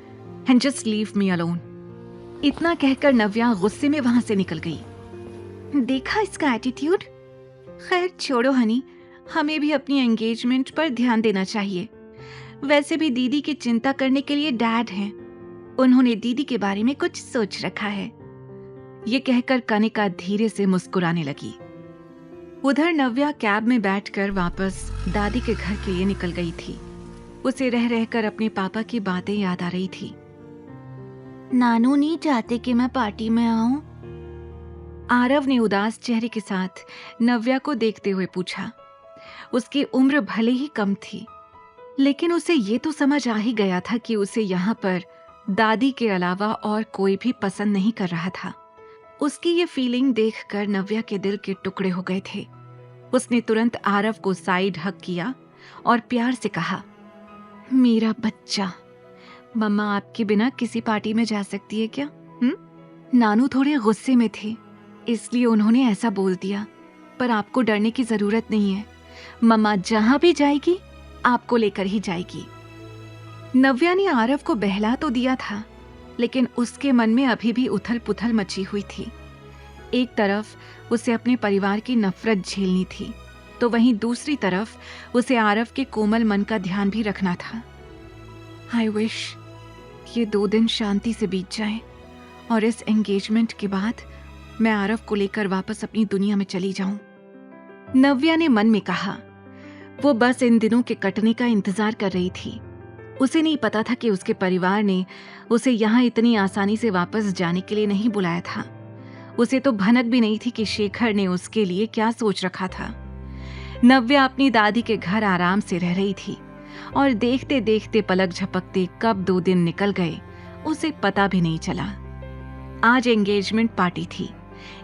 and just leave me alone. इतना कहकर नव्या गुस्से में वहां से निकल गई। देखा इसका एटीट्यूड? खैर छोड़ो हनी, हमें भी अपनी एंगेजमेंट पर ध्यान देना चाहिए। वैसे भी दीदी की चिंता करने के लिए डैड हैं। उन्होंने दीदी के बारे में कुछ सोच रखा है। ये कहकर कनिका धीरे से मुस्कुराने लगी। उधर नव्या कैब में बैठकर वापस दादी के घर के लिए निकल गई थी। उसे रह रहकर अपने पापा की बातें याद आ रही थी। नानू नहीं चाहते कि मैं पार्टी में आऊं? आरव ने उदास चेहरे के साथ नव्या को देखते हुए पूछा। उसकी उम्र भले ही कम थी, लेकिन उसे ये तो समझ आ ही गया था कि उसे यहाँ पर दादी के अलावा और कोई भी पसंद नहीं कर रहा था। उसकी ये फीलिंग देखकर नव्या के दिल के टुकड़े हो गए थे। उसने तुरंत आरव को साइड हक किया और प्यार से कहा, मेरा बच्चा, मम्मा आपके बिना किसी पार्टी में जा सकती है क्या? नानू थोड़े गुस्से में थे, इसलिए उन्होंने ऐसा बोल दिया, पर आपको डरने की जरूरत नहीं है। मम्मा जहां भी जाएगी आपको लेकर ही जाएगी। नव्या ने आरव को बहला तो दिया था, लेकिन उसके मन में अभी भी उथल पुथल मची हुई थी। एक तरफ उसे अपने परिवार की नफरत झेलनी थी, तो वहीं दूसरी तरफ उसे आरव के कोमल मन का ध्यान भी रखना था। आई विश ये 2 दिन शांति से बीत जाएं और इस एंगेजमेंट के बाद मैं आरव को लेकर वापस अपनी दुनिया में चली जाऊं, नव्या ने मन में कहा। वो बस इन दिनों के कटने का इंतजार कर रही थी। उसे नहीं पता था कि उसके परिवार ने उसे यहाँ इतनी आसानी से वापस जाने के लिए नहीं बुलाया था। उसे तो भनक भी नहीं थी कि शेखर ने उसके लिए क्या सोच रखा था। नव्या अपनी दादी के घर आराम से रह रही थी और देखते देखते पलक झपकते कब 2 दिन निकल गए उसे पता भी नहीं चला। आज एंगेजमेंट पार्टी थी।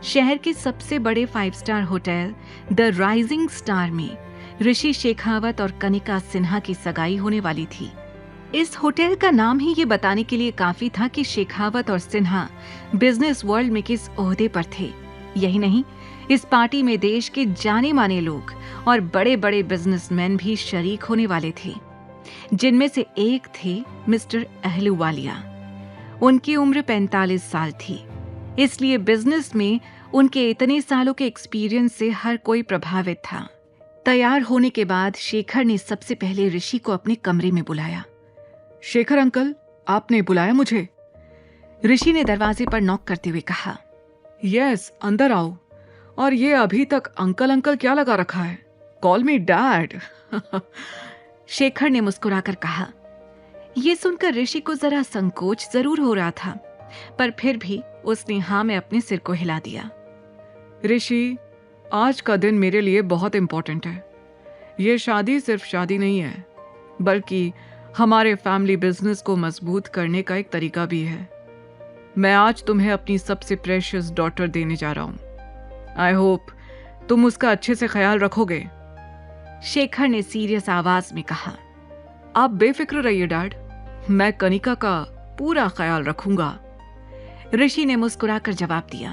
शहर के सबसे बड़े 5 star hotel the rising star में ऋषि शेखावत और कनिका सिन्हा की सगाई होने वाली थी। इस होटल का नाम ही ये बताने के लिए काफी था कि शेखावत और सिन्हा बिजनेस वर्ल्ड में किस ओहदे पर थे। यही नहीं, इस पार्टी में देश के जाने माने लोग और बड़े बड़े बिजनेसमैन भी शरीक होने वाले थे, जिनमें से एक थे मिस्टर अहलूवालिया। उनकी उम्र 45 साल थी, इसलिए बिजनेस में उनके इतने सालों के एक्सपीरियंस से हर कोई प्रभावित था। तैयार होने के बाद शेखर ने सबसे पहले ऋषि को अपने कमरे में बुलाया। शेखर अंकल, आपने बुलाया मुझे? ऋषि ने दरवाजे पर नॉक करते हुए कहा। यस, अंदर आओ। और ये अभी तक अंकल अंकल क्या लगा रखा है? Call me dad. शेखर ने मुस्कुराकर कहा। ये सुनकर ऋषि को जरा संकोच जरूर हो रहा था, पर फिर भी उसने हाँ में अपने सिर को हिला दिया। ऋषि, आज का दिन मेरे लिए बहुत इंपॉर्टेंट है। ये शादी सिर्फ शादी नहीं है, बल्कि हमारे फैमिली बिजनेस को मजबूत करने का एक तरीका भी है। मैं आज तुम्हें अपनी सबसे प्रेशियस डॉटर देने जा रहा हूं। आई होप तुम उसका अच्छे से ख्याल रखोगे। शेखर ने सीरियस आवाज में कहा। आप बेफिक्र रहिए डैड, मैं कनिका का पूरा ख्याल रखूंगा। ऋषि ने मुस्कुराकर जवाब दिया।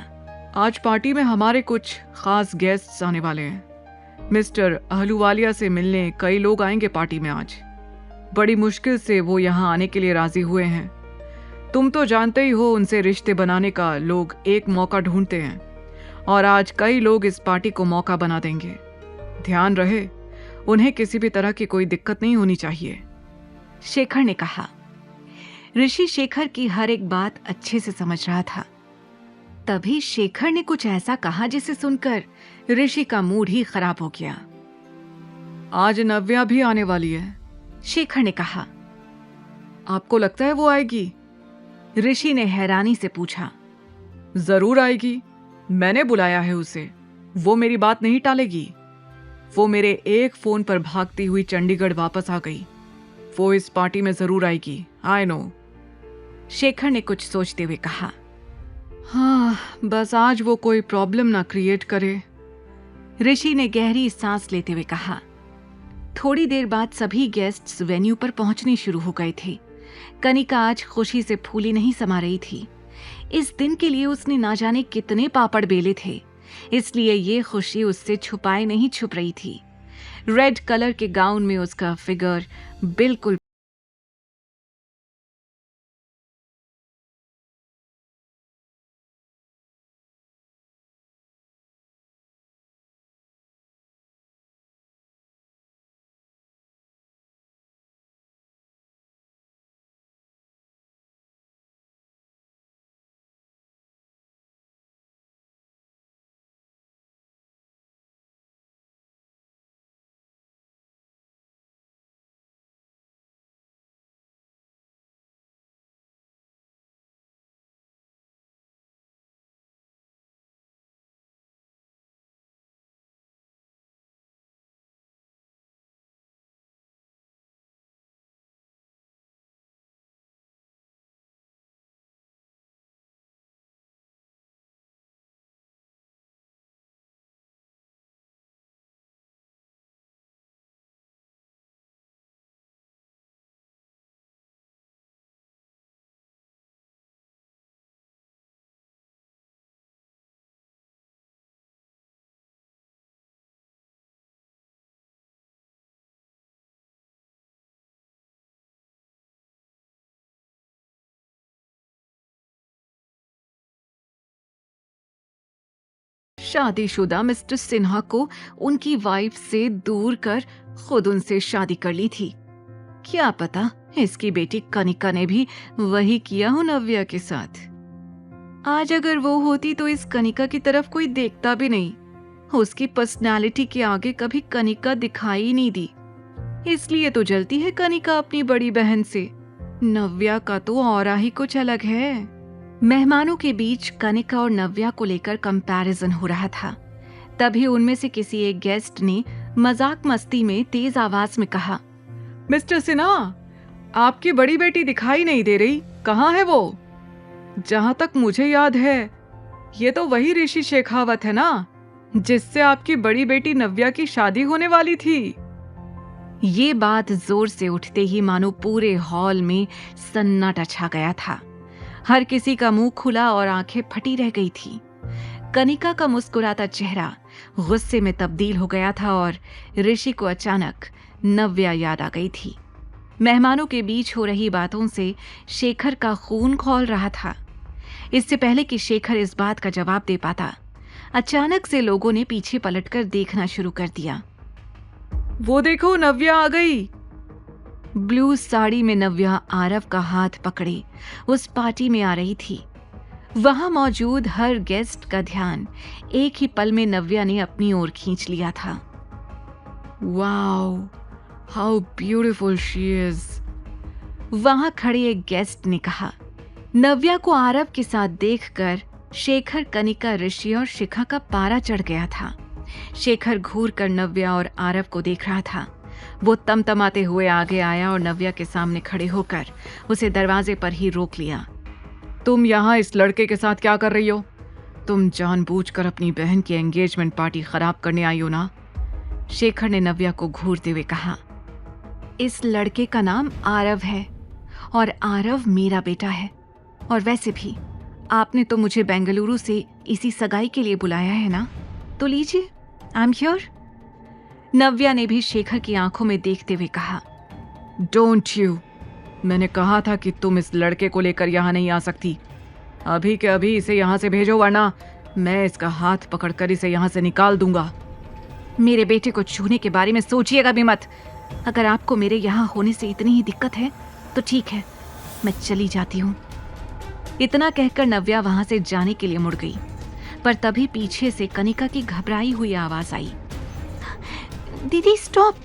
आज पार्टी में हमारे कुछ खास गेस्ट्स आने वाले हैं। मिस्टर अहलूवालिया से मिलने कई लोग आएंगे पार्टी में आज। बड़ी मुश्किल से वो यहाँ आने के लिए राजी हुए हैं। तुम तो जानते ही हो, उनसे रिश्ते बनाने का लोग एक मौका ढूंढते हैं और आज कई लोग इस पार्टी को मौका बना देंगे। ध्यान रहे, उन्हें किसी भी तरह की कोई दिक्कत नहीं होनी चाहिए, शेखर ने कहा। ऋषि शेखर की हर एक बात अच्छे से समझ रहा था। तभी शेखर ने कुछ ऐसा कहा जिसे सुनकर ऋषि का मूड ही खराब हो गया। आज नव्या भी आने वाली है, शेखर ने कहा। आपको लगता है वो आएगी? ऋषि ने हैरानी से पूछा। जरूर आएगी, मैंने बुलाया है उसे। वो मेरी बात नहीं टालेगी। वो मेरे एक फोन पर भागती हुई चंडीगढ़ वापस आ गई। वो इस पार्टी में जरूर आएगी, आई नो। शेखर ने कुछ सोचते हुए कहा। हाँ, बस आज वो कोई प्रॉब्लम ना क्रिएट करे, ऋषि ने गहरी सांस लेते हुए कहा। थोड़ी देर बाद सभी गेस्ट्स वेन्यू पर पहुंचने शुरू हो गए थे। कनिका आज खुशी से फूली नहीं समा रही थी। इस दिन के लिए उसने ना जाने कितने पापड़ बेले थे, इसलिए ये खुशी उससे छुपाए नहीं छुप रही थी। रेड कलर के गाउन में उसका फिगर बिल्कुल शादीशुदा मिस्टर सिन्हा को उनकी वाइफ से दूर कर खुद उनसे शादी कर ली थी। क्या पता इसकी बेटी कनिका ने भी वही किया हो नव्या के साथ। आज अगर वो होती तो इस कनिका की तरफ कोई देखता भी नहीं। उसकी पर्सनालिटी के आगे कभी कनिका दिखाई ही नहीं दी, इसलिए तो जलती है कनिका अपनी बड़ी बहन से। नव्या का तो औरा ही कुछ अलग है। मेहमानों के बीच कनिका और नव्या को लेकर कंपैरिजन हो रहा था। तभी उनमें से किसी एक गेस्ट ने मजाक मस्ती में तेज आवाज में कहा, मिस्टर सिन्हा, आपकी बड़ी बेटी दिखाई नहीं दे रही, कहाँ है वो? जहां तक मुझे याद है, ये तो वही ऋषि शेखावत है ना, जिससे आपकी बड़ी बेटी नव्या की शादी होने वाली थी। ये बात जोर से उठते ही मानो पूरे हॉल में सन्नाटा छा गया था। हर किसी का मुंह खुला और आंखें फटी रह गई थी। कनिका का मुस्कुराता चेहरा गुस्से में तब्दील हो गया था और ऋषि को अचानक नव्या याद आ गई थी। मेहमानों के बीच हो रही बातों से शेखर का खून खौल रहा था। इससे पहले कि शेखर इस बात का जवाब दे पाता, अचानक से लोगों ने पीछे पलटकर देखना शुरू कर दिया। वो देखो, नव्या आ गई। ब्लू साड़ी में नव्या आरव का हाथ पकड़े उस पार्टी में आ रही थी। वहां मौजूद हर गेस्ट का ध्यान एक ही पल में नव्या ने अपनी ओर खींच लिया था। Wow, how beautiful she is, वहां खड़े एक गेस्ट ने कहा। नव्या को आरव के साथ देखकर शेखर, कनिका, ऋषि और शिखा का पारा चढ़ गया था। शेखर घूर कर नव्या और आरव को देख रहा था। वो तमतमाते हुए आगे आया और नव्या के सामने खड़े होकर उसे दरवाजे पर ही रोक लिया। तुम यहाँ इस लड़के के साथ क्या कर रही हो? तुम जानबूझकर अपनी बहन की एंगेजमेंट पार्टी खराब करने आई हो ना? शेखर ने नव्या को घूरते हुए कहा, इस लड़के का नाम आरव है और आरव मेरा बेटा है। और वैसे भी आपने तो मुझे बेंगलुरु से इसी सगाई के लिए बुलाया है ना, तो लीजिए, आई एम हियर। नव्या ने भी शेखर की आंखों में देखते हुए कहा, डोंट यू, मैंने कहा था कि तुम इस लड़के को लेकर यहाँ नहीं आ सकती। अभी के अभी इसे यहाँ से भेजो, वरना मैं इसका हाथ पकड़कर इसे यहाँ से निकाल दूंगा। मेरे बेटे को छूने के बारे में सोचिएगा भी मत। अगर आपको मेरे यहाँ होने से इतनी ही दिक्कत है तो ठीक है, मैं चली जाती हूँ। इतना कहकर नव्या वहां से जाने के लिए मुड़ गई, पर तभी पीछे से कनिका की घबराई हुई आवाज आई, दीदी स्टॉप।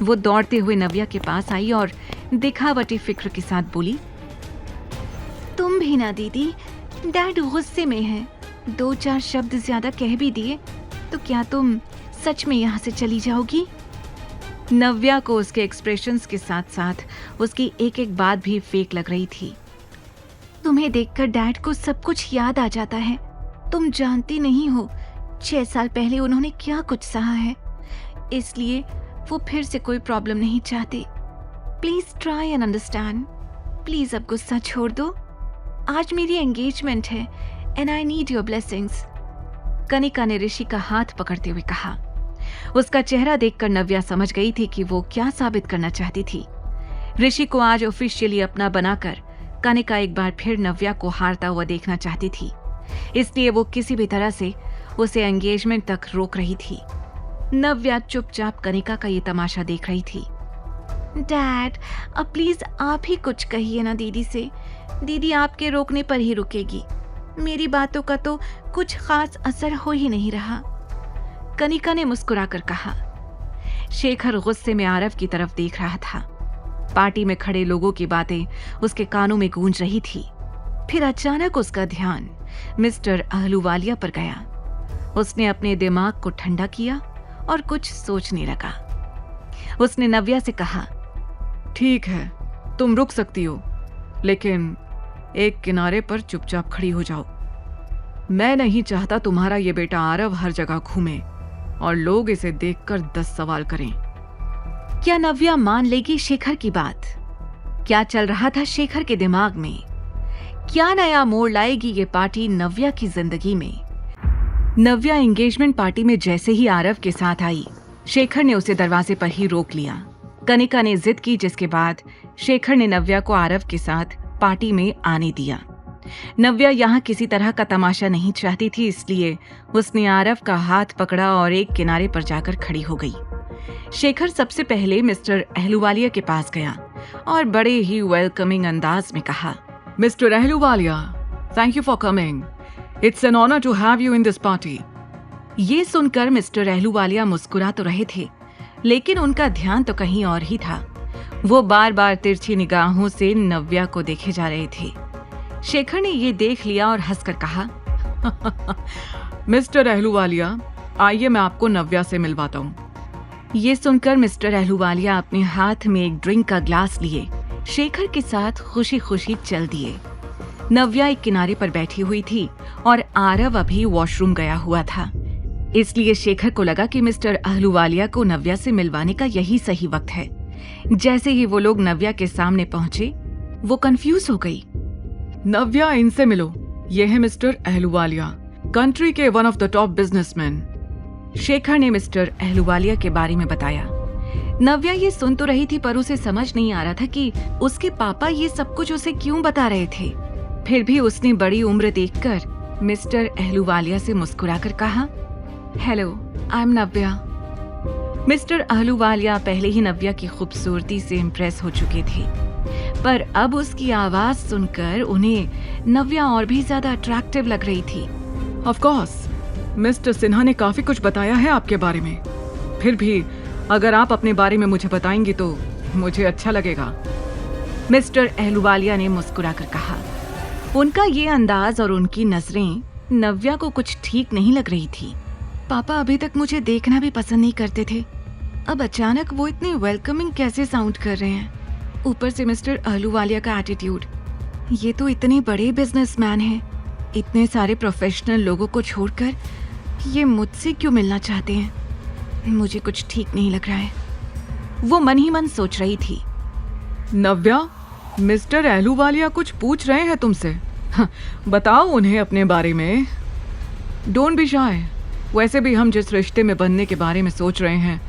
वो दौड़ते हुए नव्या के पास आई और दिखावटी फिक्र के साथ बोली, तुम भी ना दीदी, डैड गुस्से में है, 2-4 शब्द ज्यादा कह भी दिए तो क्या तुम सच में यहाँ से चली जाओगी? नव्या को उसके एक्सप्रेशंस के साथ साथ उसकी एक एक बात भी फेक लग रही थी। तुम्हें देखकर डैड को सब कुछ याद आ जाता है। तुम जानती नहीं हो 6 साल पहले उन्होंने क्या कुछ सहा है, इसलिए वो फिर से कोई प्रॉब्लम नहीं चाहते। Please try and understand. Please अब गुस्सा छोड़ दो। आज मेरी एंगेजमेंट है and I need your blessings. Kanika ने ऋषि का हाथ पकड़ते हुए कहा। उसका चेहरा देखकर नव्या समझ गई थी कि वो क्या साबित करना चाहती थी। ऋषि को आज ऑफिशियली अपना बनाकर कनिका एक बार फिर नव्या को हारता हुआ देखना चाहती थी, इसलिए वो किसी भी तरह से उसे एंगेजमेंट तक रोक रही थी। नव्या चुपचाप कनिका का ये तमाशा देख रही थी। डैड, अब प्लीज आप ही कुछ कहिए ना दीदी से। दीदी आपके रोकने पर ही रुकेगी। मेरी बातों का तो कुछ खास असर हो ही नहीं रहा। कनिका ने मुस्कुराकर कहा। शेखर गुस्से में आरव की तरफ देख रहा था। पार्टी में खड़े लोगों की बातें उसके कानों में गूंज रही थी। फिर अचानक उसका ध्यान मिस्टर अहलूवालिया पर गया। उसने अपने दिमाग को ठंडा किया और कुछ सोचने लगा। उसने नव्या से कहा, ठीक है, तुम रुक सकती हो, लेकिन एक किनारे पर चुपचाप खड़ी हो जाओ। मैं नहीं चाहता तुम्हारा ये बेटा आरव हर जगह घूमे और लोग इसे देखकर 10 सवाल करें। क्या नव्या मान लेगी शेखर की बात? क्या चल रहा था शेखर के दिमाग में? क्या नया मोड़ लाएगी ये पार्टी नव्या की जिंदगी में? नव्या एंगेजमेंट पार्टी में जैसे ही आरव के साथ आई, शेखर ने उसे दरवाजे पर ही रोक लिया। कनिका ने जिद की, जिसके बाद शेखर ने नव्या को आरव के साथ पार्टी में आने दिया। नव्या यहाँ किसी तरह का तमाशा नहीं चाहती थी, इसलिए उसने आरव का हाथ पकड़ा और एक किनारे पर जाकर खड़ी हो गई। शेखर सबसे पहले मिस्टर अहलूवालिया के पास गया और बड़े ही वेलकमिंग अंदाज में कहा, mister Ahluwalia, thank you for coming. It's an honour to have you in this party. ये सुनकर मिस्टर अहलूवालिया मुस्कुरा तो रहे थे, लेकिन उनका ध्यान तो कहीं और ही था। वो बार बार तिरछी निगाहों से नव्या को देखे जा रहे थे। शेखर ने ये देख लिया और हंसकर कहा, मिस्टर अहलूवालिया, आइए मैं आपको नव्या से मिलवाता हूँ। ये सुनकर मिस्टर अहलूवालिया अपने हाथ में एक ड्रिंक का ग्लास लिए शेखर के साथ खुशी खुशी चल दिए। नव्या एक किनारे पर बैठी हुई थी और आरव अभी वॉशरूम गया हुआ था, इसलिए शेखर को लगा कि मिस्टर अहलूवालिया को नव्या से मिलवाने का यही सही वक्त है। जैसे ही वो लोग नव्या के सामने पहुंचे, वो कंफ्यूज हो गई। नव्या, इनसे मिलो, ये है मिस्टर अहलूवालिया, कंट्री के one of the top businessman. Shekhar ने मिस्टर अहलूवालिया के बारे में बताया। नव्या ये सुन तो रही थी, पर उसे समझ नहीं आ रहा था कि उसके पापा ये सब कुछ उसे क्यों बता रहे थे। फिर भी उसने बड़ी उम्र देखकर मिस्टर अहलूवालिया से मुस्कुराकर कहा, hello, I am Navya. Mister Ahluwalia पहले ही नव्या की खूबसूरती से इम्प्रेस हो चुके थे, पर अब उसकी आवाज सुनकर उन्हें नव्या और भी ज्यादा अट्रैक्टिव लग रही थी। ऑफ कोर्स, मिस्टर सिन्हा ने काफी कुछ बताया है आपके बारे में। फिर भी अगर आप अपने बारे में मुझे बताएंगी तो मुझे अच्छा लगेगा। मिस्टर अहलूवालिया ने मुस्कुराकर कहा। उनका ये अंदाज और उनकी नजरें नव्या को कुछ ठीक नहीं लग रही थी। पापा अभी तक मुझे देखना भी पसंद नहीं करते थे, अब अचानक वो इतने वेलकमिंग कैसे साउंड कर रहे हैं? ऊपर से मिस्टर अहलूवालिया का एटीट्यूड। ये तो इतने बड़े बिजनेसमैन हैं, इतने सारे प्रोफेशनल लोगों को छोड़कर ये मुझसे क्यों मिलना चाहते हैं? मुझे कुछ ठीक नहीं लग रहा है, वो मन ही मन सोच रही थी। नव्या, मिस्टर अहलूवालिया कुछ पूछ रहे हैं तुमसे। बताओ उन्हें अपने बारे में। Don't be shy. वैसे भी हम जिस रिश्ते में बनने के बारे में सोच रहे हैं,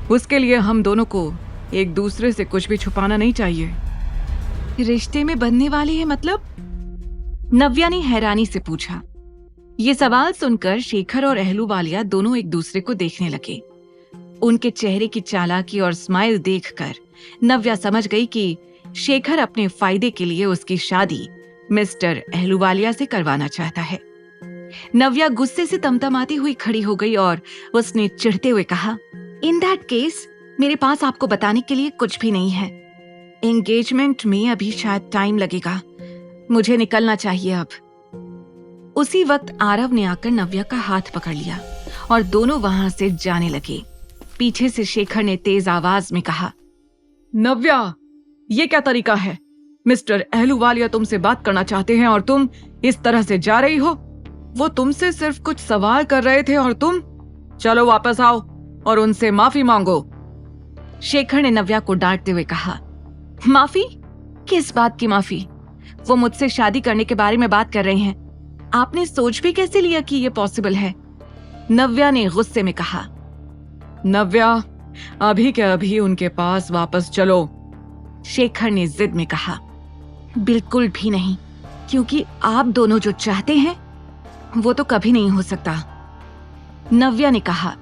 उसके लिए हम दोनों को एक दूसरे से कुछ भी छुपाना नहीं चाहिए। रिश्ते में बनने वाले हैं मतलब? नव्या ने हैरानी से पूछा। ये सवाल सुनकर शेखर और अहलूवालिया दोनों एक दूसरे को देखने लगे। उनके चेहरे की चालाकी और स्माइल देखकर नव्या समझ गई कि शेखर अपने फायदे के लिए उसकी शादी मिस्टर अहलूवालिया से करवाना चाहता है। नव्या गुस्से से तमतमाती हुई खड़ी हो गई और उसने चिढ़ते हुए कहा, इन दैट केस मेरे पास आपको बताने के लिए कुछ भी नहीं है। एंगेजमेंट में अभी शायद टाइम लगेगा, मुझे निकलना चाहिए अब। उसी वक्त आरव ने आकर नव्या का हाथ पकड़ लिया और दोनों वहां से जाने लगे। पीछे से शेखर ने तेज आवाज में कहा, नव्या, ये क्या तरीका है? मिस्टर अहलूवालिया तुमसे बात करना चाहते हैं और तुम इस तरह से जा रही हो। वो तुमसे सिर्फ कुछ सवाल कर रहे थे और तुम, चलो वापस आओ और उनसे माफी मांगो। शेखर ने नव्या को डांटते हुए कहा, माफी? किस बात की माफी? वो मुझसे शादी करने के बारे में बात कर रहे हैं। आपने सोच भी कैसे लिया कि ये पॉसिबल है? नव्या ने गुस्से में कहा। नव्या, अभी के अभी उनके पास वापस चलो। शेखर ने जिद में कहा। बिल्कुल भी नहीं, क्योंकि आप दोनों जो चाहते हैं वो तो कभी नहीं हो सकता, नव्या ने कहा।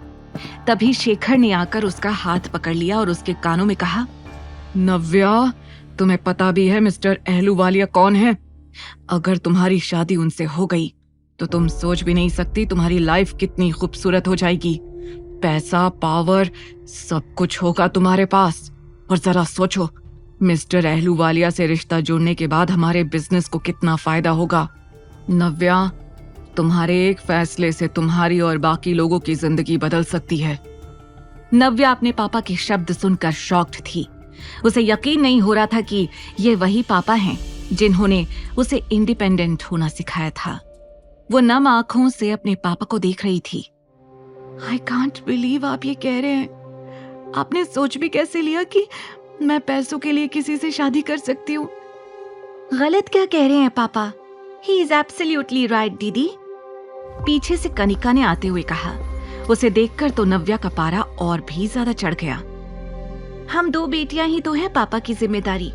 तभी शेखर ने आकर उसका हाथ पकड़ लिया और उसके कानों में कहा, नव्या, तुम्हें पता भी है मिस्टर अहलूवालिया कौन है? अगर तुम्हारी शादी उनसे हो गई तो तुम सोच भी नहीं सकती तुम्हारी लाइफ कितनी खूबसूरत हो जाएगी। पैसा, पावर, सब कुछ होगा तुम्हारे पास। और जरा सोचो, मिस्टर अहलूवालिया से रिश्ता जोड़ने के बाद हमारे बिजनेस को कितना फायदा होगा। नव्या, तुम्हारे एक फैसले से तुम्हारी और बाकी लोगों की जिंदगी बदल सकती है। नव्या अपने पापा के शब्द सुनकर शॉक्ड थी। उसे यकीन नहीं हो रहा था कि ये वही पापा हैं जिन्होंने उसे इंडिपेंडेंट होना सिखाया था। वो नम आंखों से अपने पापा को देख रही थी। आई कांट बिलीव आप ये कह रहे हैं। आपने सोच भी कैसे लिया कि मैं पैसों के लिए किसी से शादी कर सकती हूँ? गलत क्या कह रहे हैं पापा? ही इज एब्सोल्युटली राइट दीदी, पीछे से कनिका ने आते हुए कहा। उसे देखकर तो नव्या का पारा और भी ज्यादा चढ़ गया। हम दो बेटियां ही तो हैं पापा की जिम्मेदारी।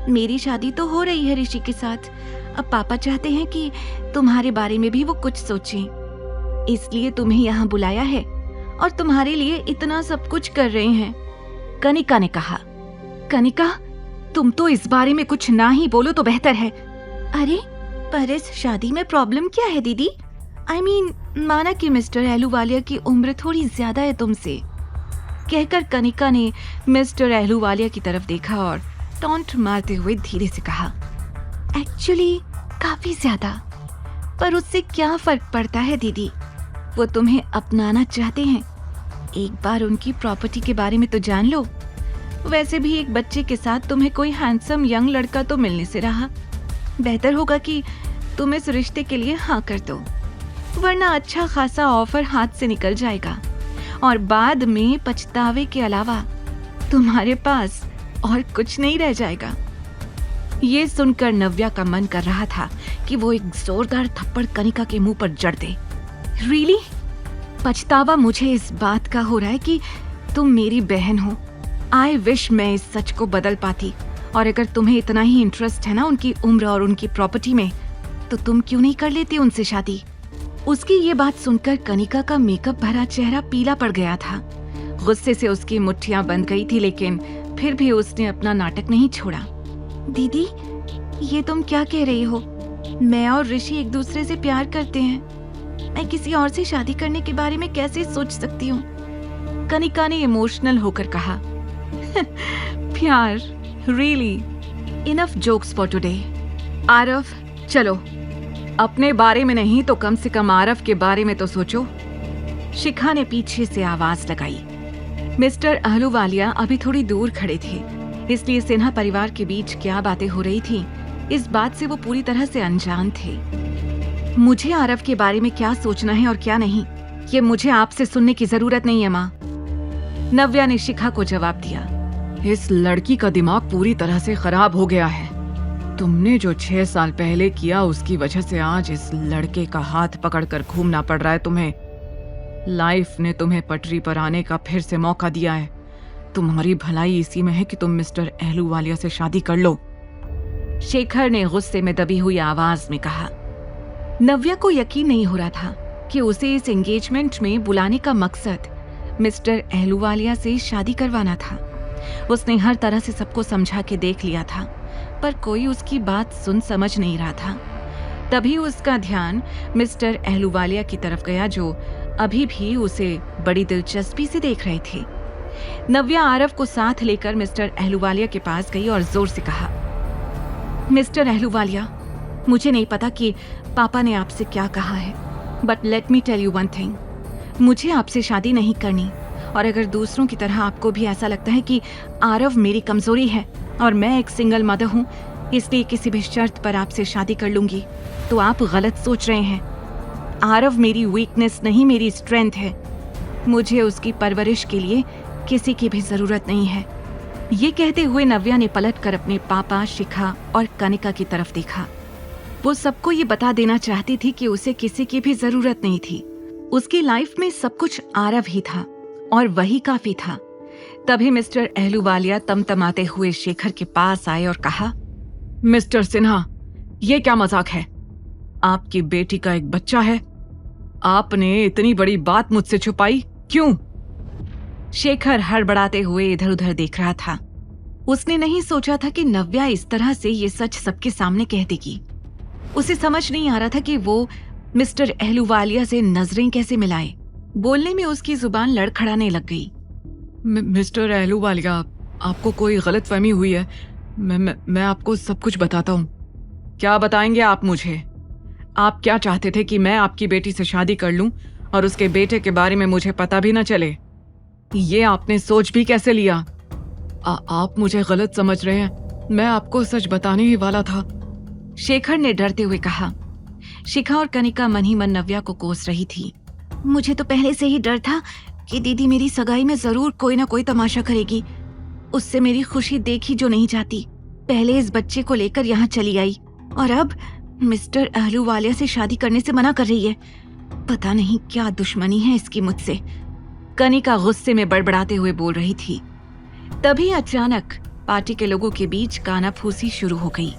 मेरी शादी तो हो रही है ऋषि के साथ। अब पापा चाहते हैं कि तुम्हारे बारे में भी वो कुछ सोचें, इसलिए तुम्हें यहाँ बुलाया है और तुम्हारे लिए इतना सब कुछ कर रहे हैं, कनिका ने कहा। कनिका, तुम तो इस बारे में कुछ ना ही बोलो तो बेहतर है। अरे पर इस शादी में प्रॉब्लम क्या है दीदी? I mean, माना कि मिस्टर अहलूवालिया की उम्र थोड़ी ज्यादा है तुमसे, कहकर कनिका ने मिस्टर अहलूवालिया की तरफ देखा और टॉन्ट मारते हुए धीरे से कहा, एक्चुअली काफी ज्यादा, पर उससे क्या फर्क पड़ता है दीदी? वो तुम्हें अपनाना चाहते हैं। एक बार उनकी प्रॉपर्टी के बारे में तो जान लो। वैसे भी एक बच्चे के साथ तुम्हें कोई हैंडसम यंग लड़का तो मिलने से रहा। बेहतर होगा कि तुम इस रिश्ते के लिए हाँ कर दो, वरना अच्छा खासा ऑफर हाथ से निकल जाएगा और बाद में पछतावे के अलावा तुम्हारे पास और कुछ नहीं रह जाएगा। ये सुनकर नव्या का मन कर रहा था कि वो एक जोरदार थप्पड़ कनिका के मुंह पर जड़ दे। रियली? पछतावा मुझे इस बात का हो रहा है कि तुम मेरी बहन हो। आई विश मैं इस सच को बदल पाती, और अगर तुम्हें इतना ही इंटरेस्ट है ना उनकी उम्र और उनकी प्रॉपर्टी में, तो तुम क्यों नहीं कर लेती उनसे शादी? उसकी ये बात सुनकर कनिका का मेकअप भरा चेहरा पीला पड़ गया था। गुस्से से उसकी मुट्ठियां बंद गई थी, लेकिन फिर भी उसने अपना नाटक नहीं छोड़ा। दीदी, ये तुम क्या कह रही हो? मैं और ऋषि एक दूसरे से प्यार करते हैं। मैं किसी और से शादी करने के बारे में कैसे सोच सकती हूँ? कनिका ने इमोशनल होकर कहा। प्यार? Really? Enough jokes for today. Aarav, चलो, अपने बारे में नहीं तो कम से कम आरव के बारे में तो सोचो। शिखा ने पीछे से आवाज लगाई। मिस्टर अहलूवालिया अभी थोड़ी दूर खड़े थे, इसलिए सिन्हा परिवार के बीच क्या बातें हो रही थी इस बात से वो पूरी तरह से अनजान थे। मुझे आरव के बारे में क्या सोचना है और क्या नहीं, ये मुझे आपसे सुनने की जरूरत नहीं है माँ। नव्या ने शिखा को जवाब दिया, इस लड़की का दिमाग पूरी तरह से खराब हो गया है। तुमने जो 6 साल पहले किया उसकी वजह से आज इस लड़के का हाथ पकड़कर घूमना पड़ रहा है तुम्हें। लाइफ ने तुम्हें पटरी पर आने का फिर से मौका दिया है। तुम्हारी भलाई इसी में है कि तुम मिस्टर अहलूवालिया से शादी कर लो। शेखर ने गुस्से में दबी हुई आवाज में कहा। नव्या को यकीन नहीं हो रहा था कि उसे इस एंगेजमेंट में बुलाने का मकसद मिस्टर अहलूवालिया से शादी करवाना था। उसने हर तरह से सबको समझा के देख लिया था, पर कोई उसकी बात सुन समझ नहीं रहा था। तभी उसका ध्यान मिस्टर अहलूवालिया की तरफ गया, जो अभी भी उसे बड़ी दिलचस्पी से देख रहे थे। नव्या आरव को साथ लेकर मिस्टर अहलूवालिया के पास गई और जोर से कहा, मिस्टर अहलूवालिया, मुझे नहीं पता कि पापा ने आपसे क्या कहा है, but let me tell you one thing, मुझे आपसे शादी नहीं करनी। और अगर दूसरों की तरह आपको भी ऐसा लगता है कि आरव मेरी कमजोरी है और मैं एक सिंगल मदर हूँ, इसलिए किसी भी शर्त पर आपसे शादी कर लूंगी, तो आप गलत सोच रहे हैं। आरव मेरी वीकनेस नहीं, मेरी स्ट्रेंथ है। मुझे उसकी परवरिश के लिए किसी की भी जरूरत नहीं है। ये कहते हुए नव्या ने पलटकर अपने पापा, शिखा और कनिका की तरफ देखा। वो सबको ये बता देना चाहती थी कि उसे किसी की भी जरूरत नहीं थी। उसकी लाइफ में सब कुछ आरव ही था और वही काफी था। तभी मिस्टर अहलूवालिया तमतमाते हुए शेखर के पास आए और कहा, मिस्टर सिन्हा, ये क्या मजाक है? आपकी बेटी का एक बच्चा है, आपने इतनी बड़ी बात मुझसे छुपाई क्यों? शेखर हड़बड़ाते हुए इधर उधर देख रहा था। उसने नहीं सोचा था कि नव्या इस तरह से ये सच सबके सामने कह देगी। उसे समझ नहीं आ रहा था कि वो मिस्टर अहलूवालिया से नजरें कैसे मिलाए। बोलने में उसकी जुबान लड़खड़ाने लग गई। मिस्टर अहलूवालिया, आपको कोई गलतफहमी हुई है। मैं आपको सब कुछ बताता हूँ। क्या बताएंगे आप मुझे? आप क्या चाहते थे कि मैं आपकी बेटी से शादी कर लूं और उसके बेटे के बारे में मुझे पता भी न चले? ये आपने सोच भी कैसे लिया? आप मुझे गलत समझ रहे हैं। मैं आपको सच बताने ही वाला था, शेखर ने डरते हुए कहा। शिखा और कनिका मन ही मन नव्या को कोस रही थी। मुझे तो पहले से ही डर था कि दीदी मेरी सगाई में जरूर कोई ना कोई तमाशा करेगी। उससे मेरी खुशी देखी जो नहीं जाती। पहले इस बच्चे को लेकर यहाँ चली आई और अब मिस्टर अहलूवालिया से शादी करने से मना कर रही है। पता नहीं क्या दुश्मनी है इसकी मुझसे। कनिका गुस्से में बड़बड़ाते हुए बोल रही थी। तभी अचानक पार्टी के लोगों के बीच कानाफूसी शुरू हो गई।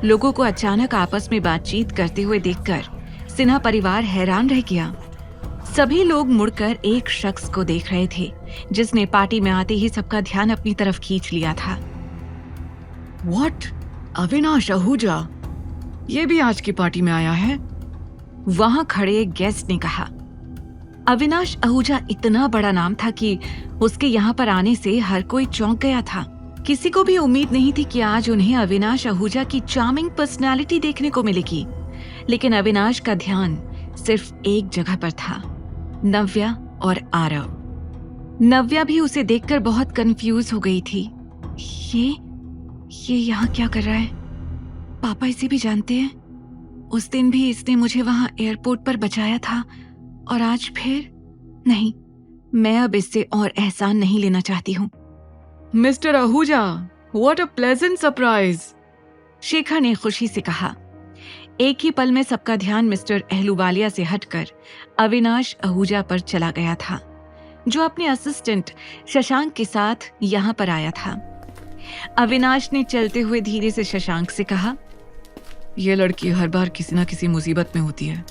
लोगों को अचानक आपस में बातचीत करते हुए देखकर सिन्हा परिवार हैरान रह गया। सभी लोग मुड़कर एक शख्स को देख रहे थे, जिसने पार्टी में आते ही सबका ध्यान अपनी तरफ खींच लिया था। व्हाट? अविनाश आहूजा, ये भी आज की पार्टी में आया है? वहां खड़े एक गेस्ट ने कहा। अविनाश आहूजा इतना बड़ा नाम था कि उसके यहाँ पर आने से हर कोई चौंक गया था। किसी को भी उम्मीद नहीं थी कि आज उन्हें अविनाश आहूजा की चार्मिंग पर्सनालिटी देखने को मिलेगी। लेकिन अविनाश का ध्यान सिर्फ एक जगह पर था, नव्या और आरव। नव्या भी उसे देखकर बहुत कंफ्यूज हो गई थी। ये यहाँ क्या कर रहा है? पापा इसे भी जानते हैं? उस दिन भी इसने मुझे वहां एयरपोर्ट पर बचाया था और आज फिर? नहीं, मैं अब इससे और एहसान नहीं लेना चाहती हूँ। Mister Ahuja, what a pleasant surprise, Shekhar ने खुशी से कहा। एक ही पल में सबका ध्यान मिस्टर अहलूवालिया से हटकर अविनाश आहूजा पर चला गया था, जो अपने असिस्टेंट शशांक के साथ यहाँ पर आया था। अविनाश ने चलते हुए धीरे से शशांक से कहा, यह लड़की हर बार किसी न किसी मुसीबत में होती है।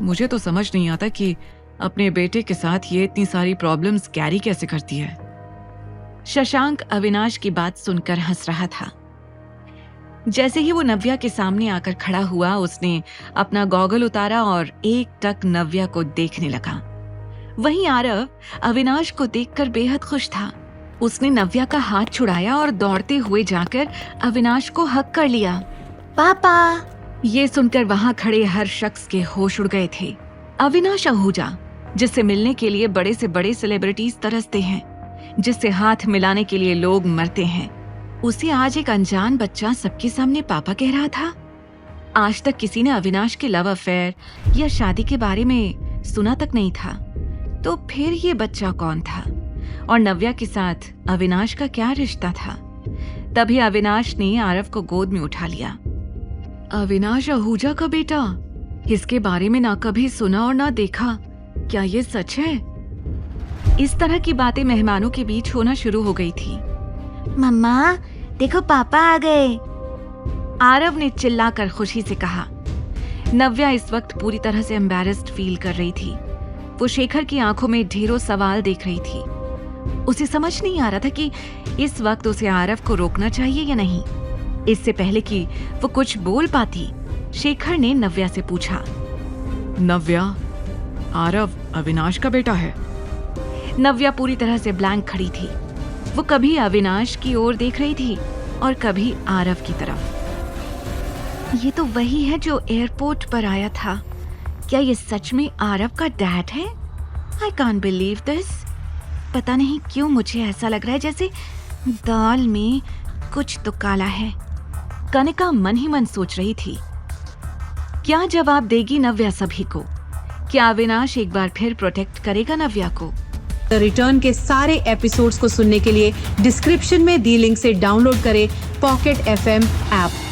मुझे तो समझ नहीं आता कि अपने बेटे के साथ ये इतनी सारी प्रॉब्लम्स कैरी कैसे करती है। शशांक अविनाश की बात सुनकर हंस रहा था। जैसे ही वो नव्या के सामने आकर खड़ा हुआ, उसने अपना गॉगल उतारा और एक टक नव्या को देखने लगा। वहीं आरव अविनाश को देखकर बेहद खुश था। उसने नव्या का हाथ छुड़ाया और दौड़ते हुए जाकर अविनाश को हक कर लिया। पापा! ये सुनकर वहां खड़े हर शख्स के होश उड़ गए थे। अविनाश आहूजा, जिससे मिलने के लिए बड़े से बड़े सेलिब्रिटीज तरसते हैं, जिससे हाथ मिलाने के लिए लोग मरते हैं, उसे आज एक अनजान बच्चा सबके सामने पापा कह रहा था। आज तक किसी ने अविनाश के लव अफेयर या शादी के बारे में सुना तक नहीं था, तो फिर ये बच्चा कौन था? और नव्या के साथ अविनाश का क्या रिश्ता था। तभी अविनाश ने आरव को गोद में उठा लिया। अविनाश आहूजा का बेटा, इसके बारे में ना कभी सुना और ना देखा, क्या ये सच है? इस तरह की बातें मेहमानों के बीच होना शुरू हो गई थी। मम्मा देखो पापा आ गए। आरव ने चिल्लाकर खुशी से कहा। नव्या इस वक्त पूरी तरह से एम्बैरेस्ड फील कर रही थी। वो शेखर की आंखों में ढेरों सवाल देख रही थी। उसे समझ नहीं आ रहा था कि इस वक्त उसे आरव को रोकना चाहिए या नहीं। इससे पहले कि वो कुछ बोल पाती, शेखर ने नव्या से पूछा, नव्या, आरव अविनाश का बेटा है? नव्या पूरी तरह से ब्लैंक खड़ी थी। वो कभी अविनाश की ओर देख रही थी और कभी आरव की तरफ। ये तो वही है जो एयरपोर्ट पर आया था। क्या ये सच में आरव का डैड है? I can't believe this. पता नहीं क्यों मुझे ऐसा लग रहा है जैसे दाल में कुछ तो काला है। कनिका मन ही मन सोच रही थी। क्या जवाब देगी नव्या सभी को? क्या अविनाश एक बार फिर प्रोटेक्ट करेगा नव्या को? द रिटर्न के सारे एपिसोड्स को सुनने के लिए डिस्क्रिप्शन में दी लिंक से डाउनलोड करें पॉकेट FM ऐप।